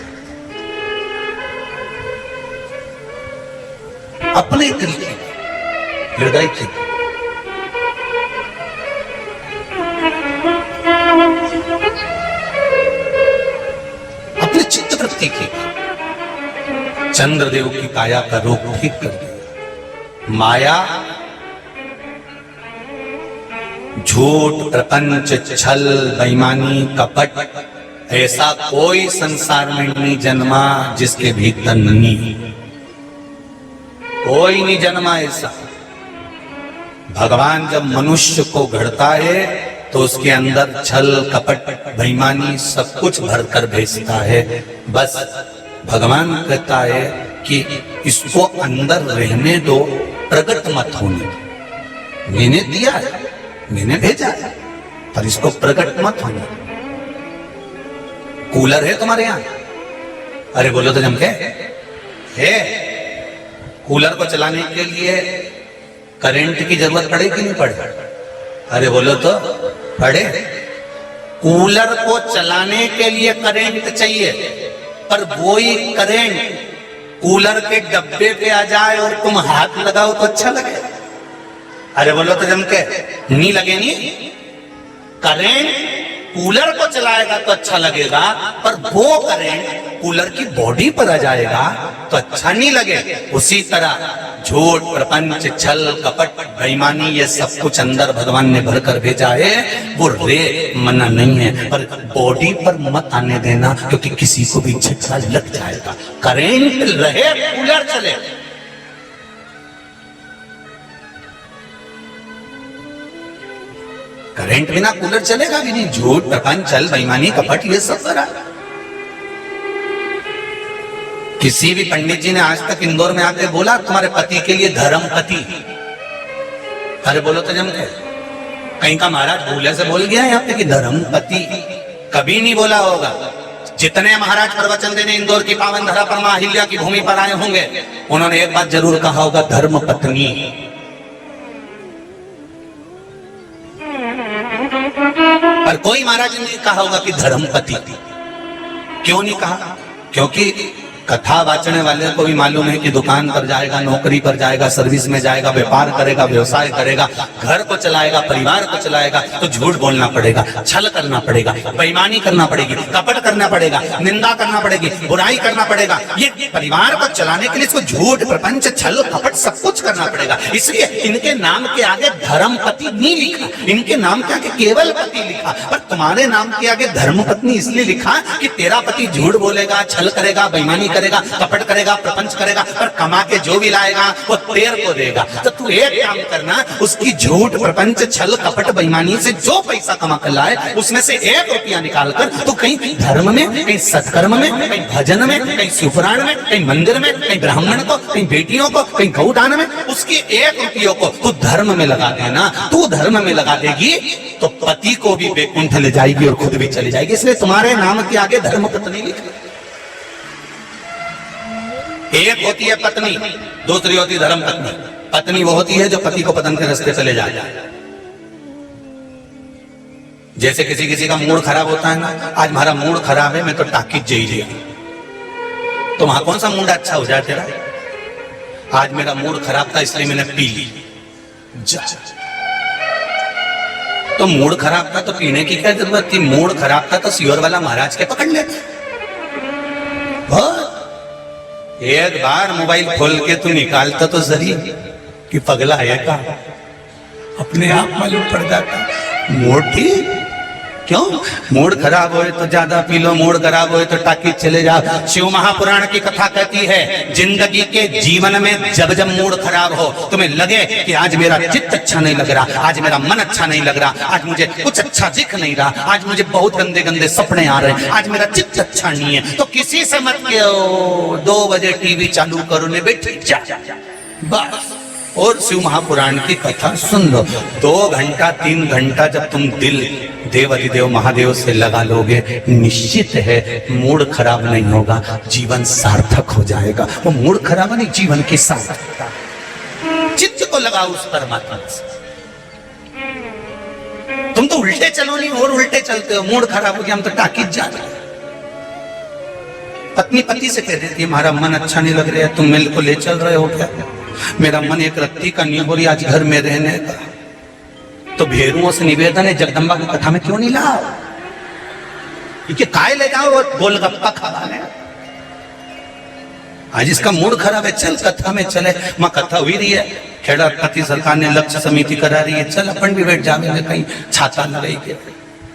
अपने दिल की, हृदय की। अपने चित्तवृत्ति की। चंद्रदेव की काया का रोग ठीक कर दिया। माया, झूठ, प्रपंच, छल, बेईमानी, कपट, ऐसा कोई संसार में नहीं जन्मा जिसके भीतर नहीं, कोई नहीं जन्मा ऐसा। भगवान जब मनुष्य को गढ़ता है तो उसके अंदर छल, कपट, बेईमानी सब कुछ भरकर भेजता है। बस भगवान कहता है कि इसको अंदर रहने दो, प्रकट मत होने दो। मैंने दिया है, मैंने भेजा है, पर इसको प्रकट मत होने दो। कूलर है तुम्हारे यहां? अरे बोलो तो जम के है। कूलर को चलाने के लिए करंट की जरूरत पड़े कि नहीं पड़े? अरे बोलो तो पड़े। कूलर को चलाने के लिए करंट चाहिए, पर वही करंट कूलर के डब्बे पे आ जाए और तुम हाथ लगाओ तो अच्छा लगे? अरे बोलो तो जम के नहीं लगे। नहीं, करंट कूलर को चलाएगा तो अच्छा लगेगा, पर वो करंट कूलर की बॉडी पर आ जाएगा तो अच्छा नहीं लगे। उसी तरह झूठ, प्रपंच, छल, कपट, बेईमानी ये सब कुछ अंदर भगवान ने भरकर भेजा है। वो रे मना नहीं है, पर बॉडी पर मत आने देना, क्योंकि किसी को भी झटका लग जाएगा। करंट रहे, कूलर चले। करंट बिना कूलर चलेगा भी नहीं। झूठ, प्रपंच, छल, बेईमानी, कपट ये सब करा। किसी भी पंडित जी ने आज तक इंदौर में आके बोला तुम्हारे पति के लिए धर्म पति? अरे बोलो तो जम के कहीं का महाराज भूले से बोल गया यहाँ पे कि धर्म पति? कभी नहीं बोला होगा। जितने महाराज प्रवचन देने इंदौर की पावन धरा पर मां अहिल्या की भूमि पर आए होंगे, उन्होंने एक बात जरूर कहा होगा, धर्म पत्नी। पर कोई महाराज ने कहा होगा कि धर्म पति। क्यों नहीं कहा? क्योंकि कथा वाचने वाले को भी मालूम है कि दुकान पर जाएगा, नौकरी पर जाएगा, सर्विस में जाएगा, व्यापार करेगा, व्यवसाय करेगा, घर को चलाएगा, परिवार को चलाएगा, तो झूठ बोलना पड़ेगा, छल करना पड़ेगा, बेईमानी करना पड़ेगी, कपट करना पड़ेगा, निंदा करना पड़ेगी, बुराई करना पड़ेगा। ये परिवार को चलाने के लिए इसको झूठ, प्रपंच, छल, कपट सब कुछ करना पड़ेगा। इसलिए इनके नाम के आगे धर्मपति नहीं लिखा, इनके नाम के आगे केवल पति लिखा। पर तुम्हारे नाम के आगे धर्मपत्नी इसलिए लिखा कि तेरा पति झूठ बोलेगा, छल करेगा, बेईमानी करेगा, कपट करेगा, प्रपंच करेगा, पर कमा के जो भी लाएगा वो तेर को देगा। तो तू एक काम करना, उसकी झूठ, प्रपंच, छल, कपट, बेईमानी से जो पैसा कमा कर लाए उसमें से 1 रुपया निकालकर तू कहीं धर्म में, कहीं सत्कर्म में, कहीं भजन में, कहीं शिवपुराण में, कहीं मंदिर में, कहीं ब्राह्मण को, कहीं बेटियों को, कहीं गौदान में, उसकी 1 रुपयों को तू धर्म में लगा देना। तू धर्म में लगा देगी तो पति को भी बैकुंठ ले जाएगी और खुद भी चली जाएगी। इसलिए तुम्हारे नाम के आगे धर्म पत्नी लिखी। एक होती है पत्नी, दूसरी होती धर्म पत्नी। पत्नी वो होती है जो पति को पतन के रास्ते चले जाए। जैसे किसी किसी का मूड खराब होता है ना, आज हमारा मूड खराब है, मैं तो टाकिज जी लिया, तो वहां कौन सा मूड अच्छा हो जाए तेरा? आज मेरा मूड खराब था इसलिए मैंने पी ली। तो मूड खराब था तो पीने की क्या जरूरत थी? मूड खराब था तो सियोर वाला महाराज के पकड़ लेते। एक बार मोबाइल खोल के तू निकालता तो जरी कि पगला है का, अपने आप मालूम पड़ जाता। मूड ठीक क्यों? मूड खराब होए तो ज्यादा पी लो, मूड खराब होए तो टाकिज चले जाओ। शिव महापुराण की कथा कहती है, जिंदगी के जीवन में जब जब मूड खराब हो, तुम्हें लगे कि आज मेरा चित्त अच्छा नहीं लग रहा, आज मेरा मन अच्छा नहीं लग रहा, आज मुझे कुछ अच्छा दिख नहीं रहा, आज मुझे बहुत गंदे गंदे सपने आ रहे हैं, आज मेरा चित्त अच्छा नहीं है, तो किसी से मत कहो 2 बजे टीवी चालू करो ने बैठ जा, बस और शिव महापुराण की कथा सुन लो। 2 घंटा 3 घंटा जब तुम दिल देव अधिदेव महादेव से लगा लोगे, निश्चित है मूड खराब नहीं होगा, जीवन सार्थक हो जाएगा। वो मूड खराब नहीं, जीवन की सार्थकता। चित्त को लगाओ उस परमात्मा से। तुम तो उल्टे चलो नहीं और उल्टे चलते हो। मूड खराब हो गया, हम तो टाकिज जा रहे। पत्नी पति से कह देती है, हमारा मन अच्छा नहीं लग रहा है, तुम मेरे को ले चल रहे हो क्या? मेरा मन एक रत्ती का नहीं हो रही आज घर में रहने का। तो भेरुओं से निवेदन है, जगदम्बा की कथा में क्यों नहीं लाओ? क्योंकि काय ले जाओ और गोलगप्पा खाने। आज इसका मूड खराब है, चल कथा में चले। मां कथा हुई रही है, खेड़ा पति सरकार ने लक्ष्य समिति करा रही है, चल अपन भी बैठ जाएंगे कहीं छाता लगाई के।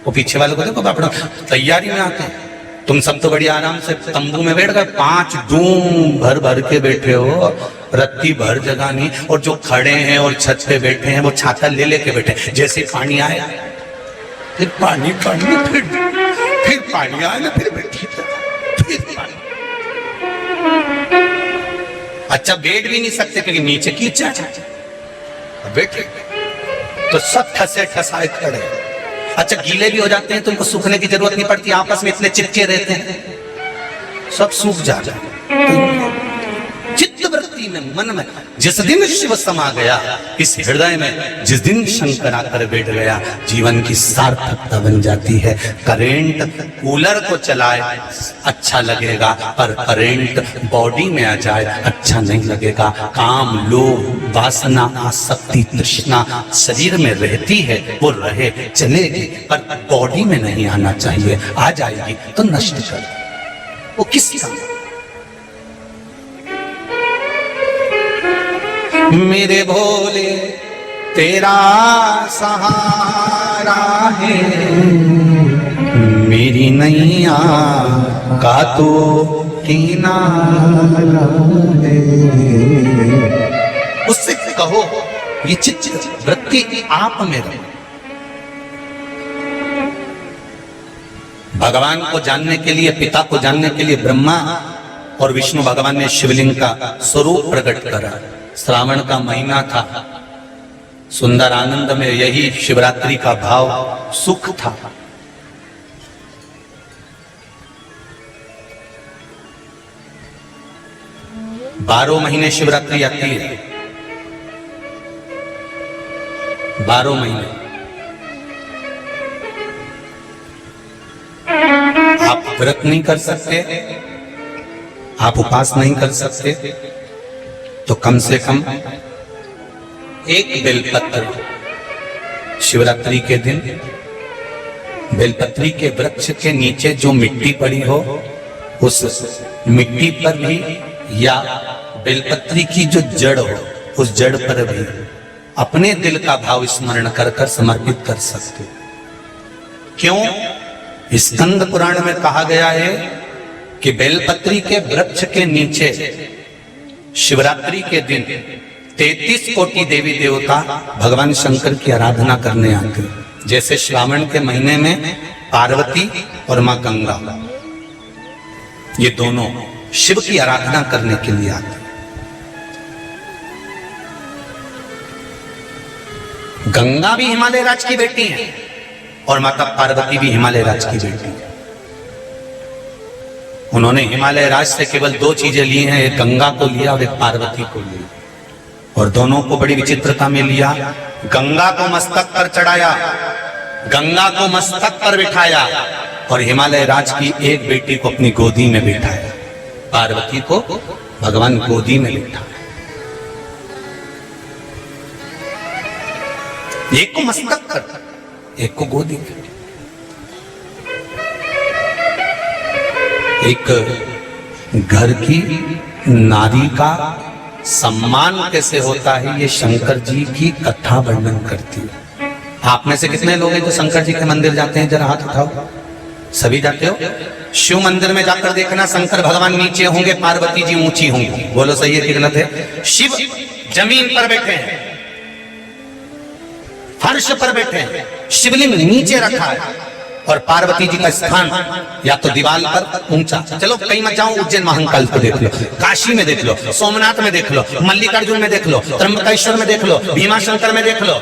वो पीछे वाले को देखो अपना तैयारी में आते हैं। तुम सब तो बड़ी आराम से तंबू में बैठ गए, 5 डूम भर भर के बैठे हो, रत्ती भर जगह नहीं। और जो खड़े हैं और छत पे बैठे हैं वो छाता ले लेके बैठे। जैसे पानी आए फिर पानी पानी, फिर पानी आए ना फिर बैठे, फिर पानी। अच्छा बैठ भी नहीं सकते क्योंकि नीचे कीचड़, बैठे तो सब ठसे ठसाए खड़े। अच्छा गीले भी हो जाते हैं तो उनको सूखने की जरूरत नहीं पड़ती, आपस में इतने चिपके रहते हैं, सब सूख जाते हैं। चित्त वृत्ति में, मन में जिस दिन शिव समा गया इस हृदय में, जिस दिन शंकर आकर बैठ गया, जीवन की सार्थकता बन जाती है। करेंट कूलर को चलाए अच्छा लगेगा, पर करेंट बॉडी में आ जाए अच्छा नहीं लगेगा। काम, लोभ, वासना, आसक्ति, तृष्णा शरीर में रहती है, वो रहे चलेगी, पर बॉडी में नहीं आना चाहिए। आ जाएगी तो नष्ट कर, वो किस काम? मेरे भोले तेरा सहारा है, मेरी नैया का तो किनारा है। उससे कहो ये चित्त वृत्ति आप में रहे। भगवान को जानने के लिए, पिता को जानने के लिए ब्रह्मा और विष्णु भगवान ने शिवलिंग का स्वरूप प्रकट करा। श्रावण का महीना था, सुंदर आनंद में यही शिवरात्रि का भाव सुख था। बारह महीने शिवरात्रि आती है, 12 महीने। आप व्रत नहीं कर सकते, आप उपास नहीं कर सकते तो कम से कम एक बेलपत्र शिवरात्रि के दिन बेलपत्री के वृक्ष के नीचे जो मिट्टी पड़ी हो उस मिट्टी पर भी या बेलपत्री की जो जड़ हो उस जड़ पर भी अपने दिल का भाव स्मरण कर कर समर्पित कर सकते। क्यों? स्कंद पुराण में कहा गया है कि बेलपत्री के वृक्ष के नीचे शिवरात्रि के दिन 33 कोटि देवी देवता भगवान शंकर की आराधना करने आते। जैसे श्रावण के महीने में पार्वती और मां गंगा ये दोनों शिव की आराधना करने के लिए आते। गंगा भी हिमालय राज की बेटी है और माता पार्वती भी हिमालय राज की बेटी है। उन्होंने हिमालय राज से केवल 2 चीजें ली हैं, एक गंगा को लिया और एक पार्वती को लिया, और दोनों को बड़ी विचित्रता में लिया। गंगा को मस्तक पर चढ़ाया, गंगा को मस्तक पर बिठाया और हिमालय राज की एक बेटी को अपनी गोदी में बिठाया। पार्वती को भगवान गोदी में बिठाया। एक को मस्तक पर, एक को गोदी में। एक घर की नारी का सम्मान कैसे होता है ये शंकर जी की कथा वर्णन करती है। आप में से कितने लोग हैं जो शंकर जी के मंदिर जाते हैं? जरा हाथ उठाओ। सभी जाते हो? शिव मंदिर में जाकर देखना, शंकर भगवान नीचे होंगे, पार्वती जी ऊंची होंगी। बोलो सही है कि गलत है? शिव जमीन पर बैठे हैं, फर्श पर बैठे हैं, शिवलिंग नीचे रखा है और पार्वती जी का स्थान या तो दीवार पर ऊंचा। चलो कहीं मत जाओ, उज्जैन महाकाल को देख लो, काशी में देख लो, सोमनाथ में देख लो, मल्लिकार्जुन में देख लो, त्र्यंबकेश्वर में देख लो, भीमाशंकर में देख लो,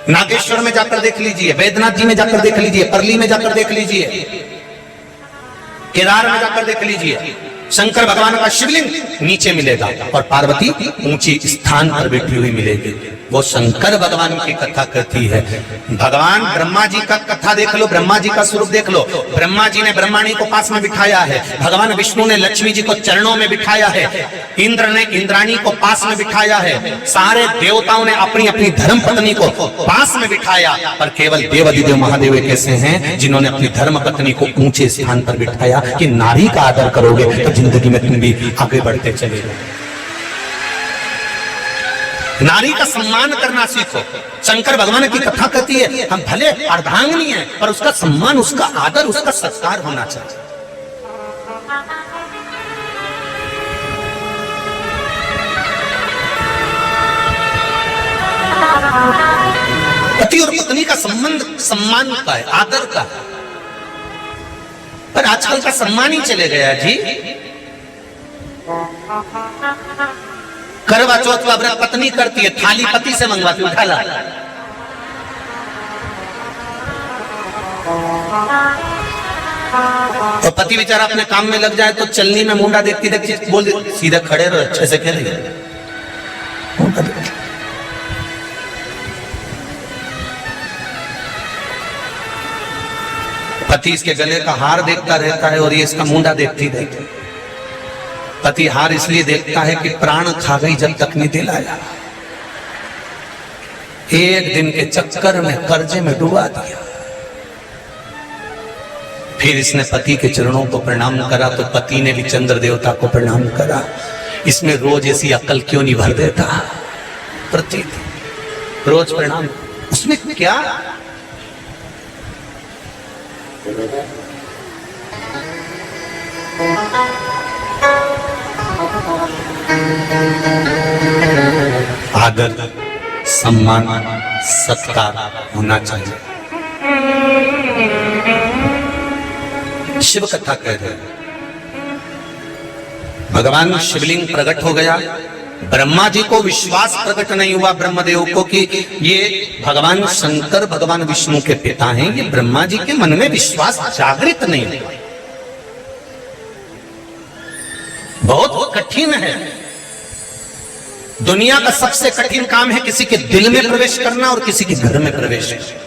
नागेश्वर में जाकर देख लीजिए, वैद्यनाथ जी में जाकर देख लीजिए, परली में जाकर देख लीजिए, केदार में जाकर देख लीजिए। शंकर भगवान का शिवलिंग नीचे मिलेगा और पार्वती ऊंची स्थान पर बैठी हुई मिलेगी। वो शंकर भगवान की कथा कहती है। भगवान ब्रह्मा जी का कथा देख लो, ब्रह्मा जी का स्वरूप देख लो। ब्रह्मा जी ने ब्रह्माणी को पास में बिठाया है, भगवान विष्णु ने लक्ष्मी जी को चरणों में बिठाया है, इंद्र ने इंद्राणी को पास में बिठाया है, सारे देवताओं ने अपनी अपनी धर्म पत्नी को पास में बिठाया, पर केवल देवाधिदेव महादेव कैसे हैं जिन्होंने अपनी धर्म पत्नी को ऊंचे स्थान पर बिठाया कि नारी का आदर करोगे तो जिंदगी में तुम भी आगे बढ़ते चले जाओ। नारी का सम्मान करना सीखो। शंकर भगवान की कथा कहती है हम भले अर्धांगिनी हैं पर उसका सम्मान, उसका आदर, उसका सत्कार होना चाहिए। पति और पत्नी का संबंध सम्मान का है, आदर का है, पर आजकल का सम्मान ही चले गया जी। करवा चौथ का व्रत पत्नी करती है, थाली पति से मंगवाती, उठा ला। और पति बेचारा अपने काम में लग जाए तो चलनी में मुंडा देखती देखती बोल सीधे खड़े रहो, अच्छे से खेलेंगे। पति इसके गले का हार देखता रहता है और ये इसका मुंडा देखती रहती है। पति हार इसलिए देखता है कि प्राण खा गई जब तक नहीं दिलाया, एक दिन के चक्कर में कर्जे में डुबा दिया। फिर इसने पति के चरणों को प्रणाम करा तो पति ने भी चंद्र देवता को प्रणाम करा। इसमें रोज ऐसी अकल क्यों नहीं भर देता? प्रतिदिन रोज प्रणाम, उसमें क्या? आदर, सम्मान, सत्कार होना चाहिए। शिव कथा कह रहे हैं भगवान शिवलिंग प्रकट हो गया। ब्रह्मा जी को विश्वास प्रकट नहीं हुआ, ब्रह्मदेव को, कि ये भगवान शंकर भगवान विष्णु के पिता हैं। ये ब्रह्मा जी के मन में विश्वास जागृत नहीं हुआ। बहुत कठिन है। दुनिया का सबसे कठिन काम है किसी के दिल में प्रवेश करना और किसी के घर में प्रवेश करना।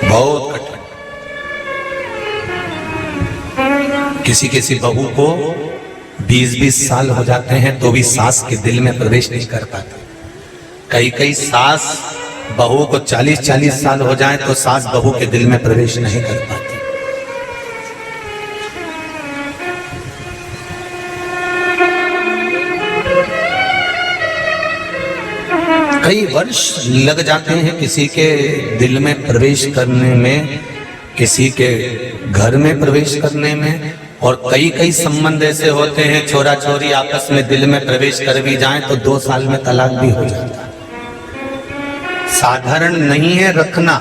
बहुत कठिन। किसी किसी बहू को 20-20 साल हो जाते हैं तो भी सास के दिल में प्रवेश नहीं कर पाते। कई कई सास बहू को 40-40 साल हो जाए तो सास बहू के दिल में प्रवेश नहीं कर पाती। कई वर्ष लग जाते हैं किसी के दिल में प्रवेश करने में, किसी के घर में प्रवेश करने में, और कई कई संबंध ऐसे होते हैं छोरा छोरी आपस में दिल में प्रवेश कर भी जाएं तो 2 साल में तलाक भी हो जाता है। साधारण नहीं है रखना।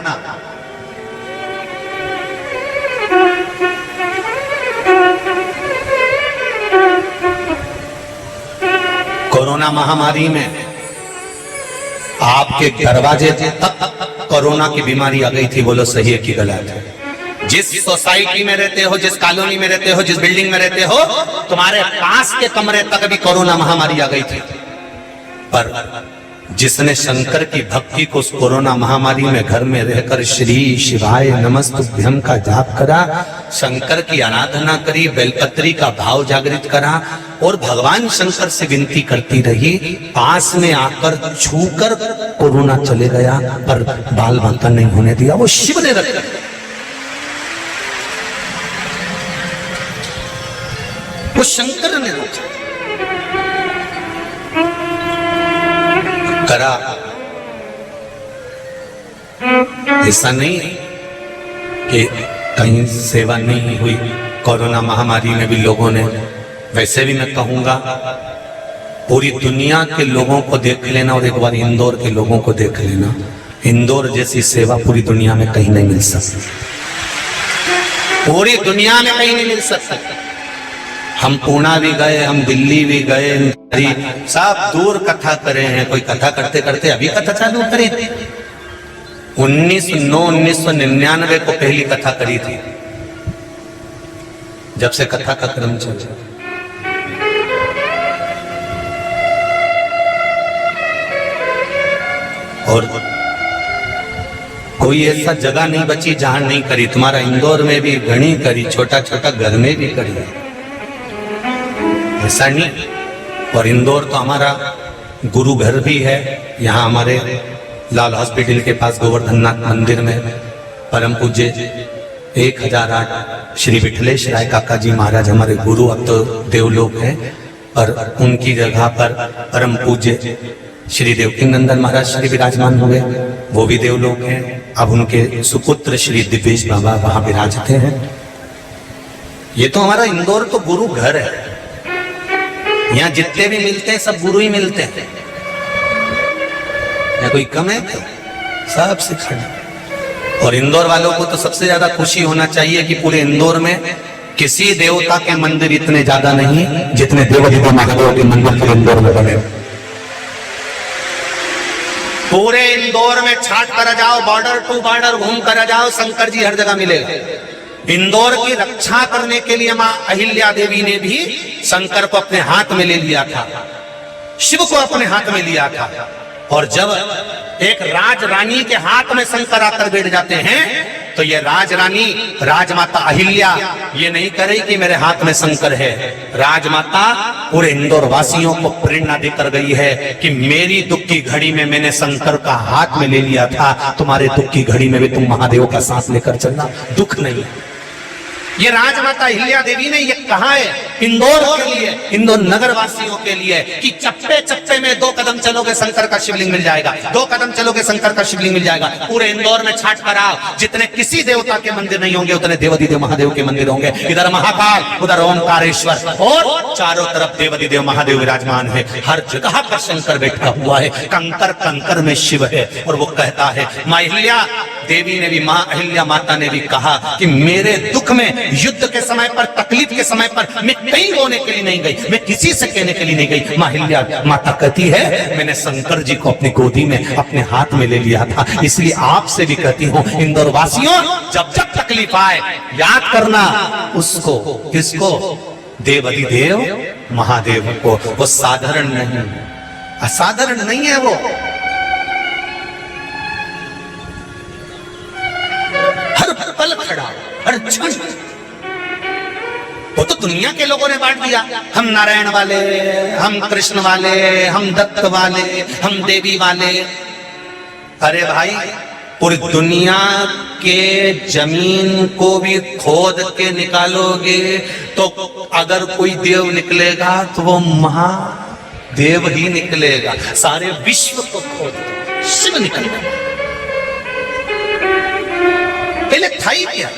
कोरोना महामारी में आपके दरवाजे तक कोरोना की बीमारी आ गई थी। बोलो सही है कि गलत है? जिस सोसाइटी में रहते हो, जिस कॉलोनी में रहते हो, जिस बिल्डिंग में रहते हो, तुम्हारे पास के कमरे तक भी कोरोना महामारी आ गई थी। पर जिसने शंकर की भक्ति को उस कोरोना महामारी में घर में रहकर श्री शिवाय नमस्तुभ्यम का जाप करा, शंकर की आराधना करी, बेलपत्री का भाव जागृत करा और भगवान शंकर से विनती करती रही, पास में आकर छूकर कोरोना चले गया पर बाल बांका नहीं होने दिया। वो शिव ने रखा। वो शंकर ने रखा। करा। ऐसा नहीं कि कहीं सेवा नहीं हुई। कोरोना महामारी में भी लोगों ने, वैसे भी मैं कहूंगा पूरी दुनिया के लोगों को देख लेना और एक बार इंदौर के लोगों को देख लेना। इंदौर जैसी सेवा पूरी दुनिया में कहीं नहीं मिल सकती। पूरी दुनिया में कहीं नहीं मिल सकती। हम पूना भी गए, हम दिल्ली भी गए, सब दूर कथा करे हैं। कोई कथा करते करते अभी कथा चालू करी थी। 1999 को पहली कथा करी थी, जब से कथा का क्रम चला। और कोई ऐसा जगह नहीं बची जहां नहीं करी। तुम्हारा इंदौर में भी घनी करी, छोटा छोटा घर में भी करी, ऐसा नहीं। और इंदौर तो हमारा गुरु घर भी है। यहाँ हमारे लाल हॉस्पिटल के पास गोवर्धननाथ मंदिर में परम पूज्य 1008 श्री विठलेश राय काका जी महाराज हमारे गुरु, अब तो देवलोक हैं, पर उनकी जगह पर परम पूज्य श्री देवकी नंदन महाराज श्री विराजमान हुए, वो भी देवलोक हैं। अब उनके सुपुत्र श्री दिव्येश बाबा वहां विराजते हैं। ये तो हमारा इंदौर तो गुरु घर है। यहाँ जितने भी मिलते हैं सब गुरु ही मिलते हैं। या कोई कम है? सब सिखाना। और इंदौर वालों को तो सबसे ज्यादा खुशी होना चाहिए कि पूरे इंदौर में किसी देवता के मंदिर इतने ज्यादा नहीं जितने देवाधिदेव महादेव के मंदिर इंदौर में बने। पूरे इंदौर में छाट कर जाओ, बॉर्डर टू बॉर्डर घूम कर जाओ, शंकर जी हर जगह मिलेगा। इंदौर की रक्षा करने के लिए मां अहिल्या देवी ने भी शंकर को अपने हाथ में ले लिया था, शिव को अपने हाथ में लिया था। और जब एक राज रानी के हाथ में शंकर आकर बैठ जाते हैं तो ये राजरानी राजमाता अहिल्या ये नहीं करे कि मेरे हाथ में शंकर है। राजमाता पूरे इंदौर वासियों को प्रेरणा देकर गई है कि मेरी दुख की घड़ी में मैंने शंकर का हाथ में ले लिया था, तुम्हारे दुख की घड़ी में भी तुम महादेव का सांस लेकर चलना, दुख नहीं। ये राजमाता अहिल्या देवी ने ये कहा है इंदौर के लिए, इंदौर नगर वासियों के लिए कि चप्पे चप्पे में 2 कदम चलोगे शंकर का शिवलिंग मिल जाएगा, 2 कदम चलोगे शंकर का शिवलिंग मिल जाएगा। पूरे इंदौर में छाट कर आओ, जितने किसी देवता के मंदिर नहीं होंगे उतने देवाधिदेव महादेव के मंदिर होंगे। इधर महाकाल, उधर ओमकारेश्वर और चारों तरफ देवाधिदेव महादेव विराजमान है। हर जगह पर शंकर बैठा हुआ है, कंकर कंकर में शिव है। और वो कहता है, मां अहिल्या देवी ने भी, मां अहिल्या माता ने भी कहा कि मेरे दुख में, युद्ध के समय पर, तकलीफ के समय पर मैं कहीं रोने के लिए नहीं गई, मैं किसी से कहने के लिए नहीं गई। मां अहिल्या माता कहती है मैंने शंकर जी को अपनी गोदी में अपने हाथ में ले लिया था। इसलिए आपसे भी कहती हूँ इंदौर वासियों, जब जब तकलीफ आए याद करना उसको, किसको? देवाधिदेव महादेव को। वो साधारण नहीं, असाधारण नहीं है वो। हर पल खड़ा, हर क्षण वो तो दुनिया के लोगों ने बांट दिया, हम नारायण वाले, हम कृष्ण वाले, हम दत्त वाले, हम देवी वाले। अरे भाई, पूरी दुनिया के जमीन को भी खोद के निकालोगे तो अगर कोई देव निकलेगा तो वो महादेव ही निकलेगा। सारे विश्व को खोद दो, शिव निकलेगा। पहले था ही क्या?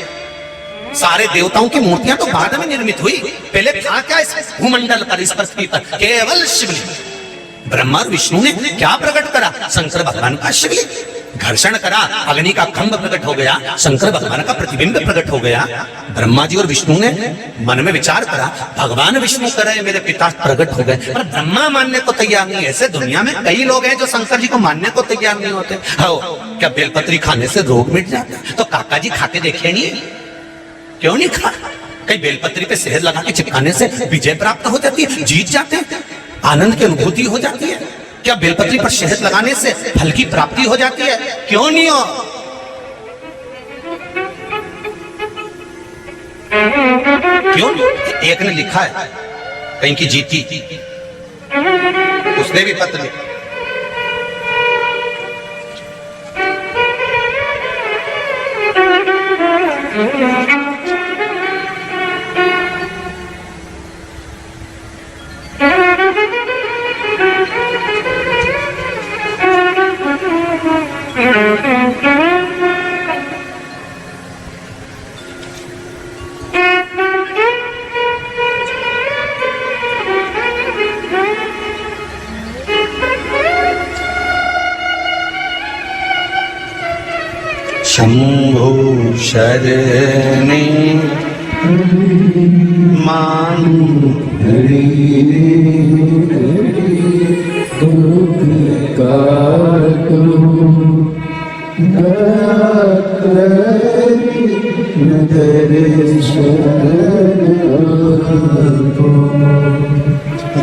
सारे देवताओं की मूर्तियां तो बाद में निर्मित हुई, पहले था क्या इस भूमंडल पर, इस पृथ्वी पर? केवल शिवलिंग। ब्रह्मा और विष्णु ने क्या प्रकट करा? शंकर भगवान का शिवलिंग। घर्षण करा, अग्नि का खंभ प्रकट हो गया, शंकर भगवान का प्रतिबिंब प्रकट हो गया। ब्रह्मा जी और विष्णु ने मन में विचार करा, भगवान विष्णु करे मेरे पिता प्रकट हो गए, पर ब्रह्मा मानने को तैयार नहीं। ऐसे दुनिया में कई लोग हैं जो शंकर जी को मानने को तैयार नहीं होते। हो क्या बेलपत्री खाने से रोग मिट जाता? तो काका जी खाके देखे नहीं, क्यों नहीं खा? कई बेलपत्री पे शहद लगा के चिपकाने से विजय प्राप्त हो जाती है, जीत जाते हैं, आनंद की अनुभूति हो जाती है। क्या बेलपत्री पर शहद लगाने से फल की प्राप्ति हो जाती है? क्यों नहीं हो? क्यों नहीं? एक ने लिखा है कहीं की जीती, उसने भी पत्र लिखा, शंभो शरणे मान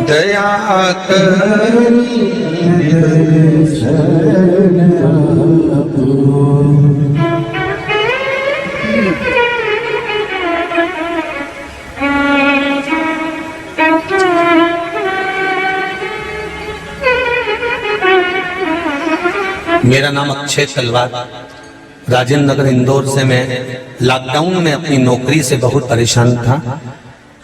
दया मेरा नाम अक्षय तलवार, राजेंद्र नगर इंदौर से। मैं लॉकडाउन में अपनी नौकरी से बहुत परेशान था।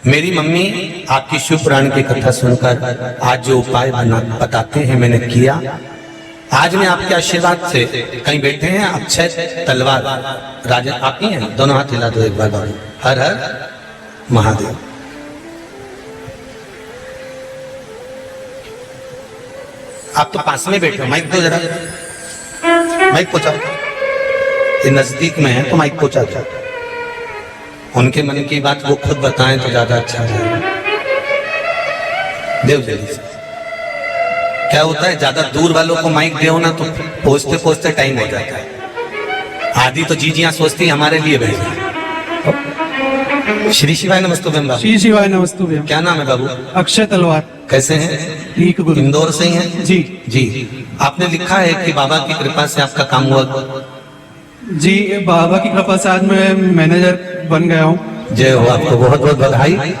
मेरी मम्मी आपकी शिव पुराण की कथा सुनकर आज जो उपाय बताते हैं मैंने किया। आज मैं आपके आशीर्वाद से, कहीं बैठे हैं अक्षय तलवार राजा, आप ही हैं? दोनों हाथ हिला दो एक बार बाबू। हर हर महादेव। आप तो पास में बैठे हो, माइक दो जरा, माइक पहुंचाओ। ये नजदीक में है तो माइक पहुंचा दो। उनके मन की बात वो खुद बताएं तो ज्यादा अच्छा है। देव जल्दी से। क्या होता है, ज्यादा दूर वालों को माइक दो ना तो पहुंचते पहुंचते टाइम हो जाता है। आदि तो जीजियां सोचती हमारे लिए भेजा। श्री शिवाय नमस्तुभ्यम बाबू। श्री शिवाय नमस्तुभ्यम। क्या नाम है बाबू? अक्षय तलवार। कैसे हैं? ठीक गुरु। इंदौर से ही हैं? जी जी। आपने लिखा है कि बाबा की कृपा से आपका काम हुआ। जी, बाबा की कृपा से आज मैं मैनेजर बन गया हूँ। जय हो, आपको बहुत बहुत बधाई।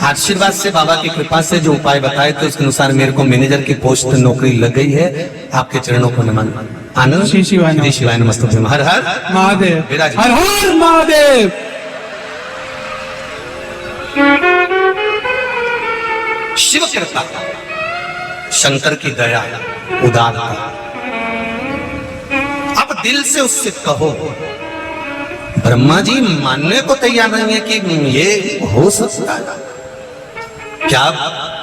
आशीर्वाद से, बाबा की कृपा से जो उपाय बताए थे उसके अनुसार मेरे को मैनेजर की पोस्ट नौकरी लग गई है। आपके चरणों को नमन। आनंद। श्री शिवाय नमस्तुभ्यम। हर हर महादेव। विराज। हर हर महादेव। शिव कृपा, शंकर की दया, उदारता। आप दिल से उससे कहो। ब्रह्मा जी मानने को तैयार नहीं है कि ये हो सकता है। क्या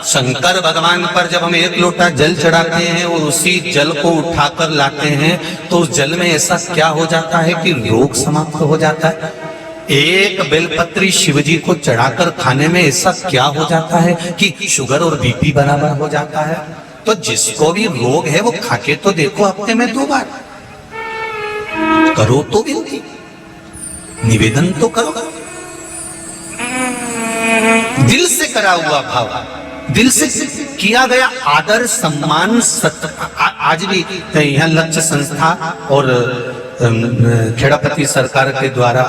शंकर भगवान पर जब हम एक लोटा जल चढ़ाते हैं और उसी जल को उठाकर लाते हैं तो उस जल में ऐसा क्या हो जाता है कि रोग समाप्त हो जाता है। एक बेलपत्री शिवजी को चढ़ाकर खाने में ऐसा क्या हो जाता है कि शुगर और बीपी बराबर हो जाता है। तो जिसको भी रोग है वो खाके तो देखो, हफ्ते में 2 बार करो तो भी निवेदन तो करो। दिल से करा हुआ भाव, दिल से किया गया आदर सम्मान सत्य। आज भी यहाँ लक्ष्य संस्था और खेड़ापति सरकार के द्वारा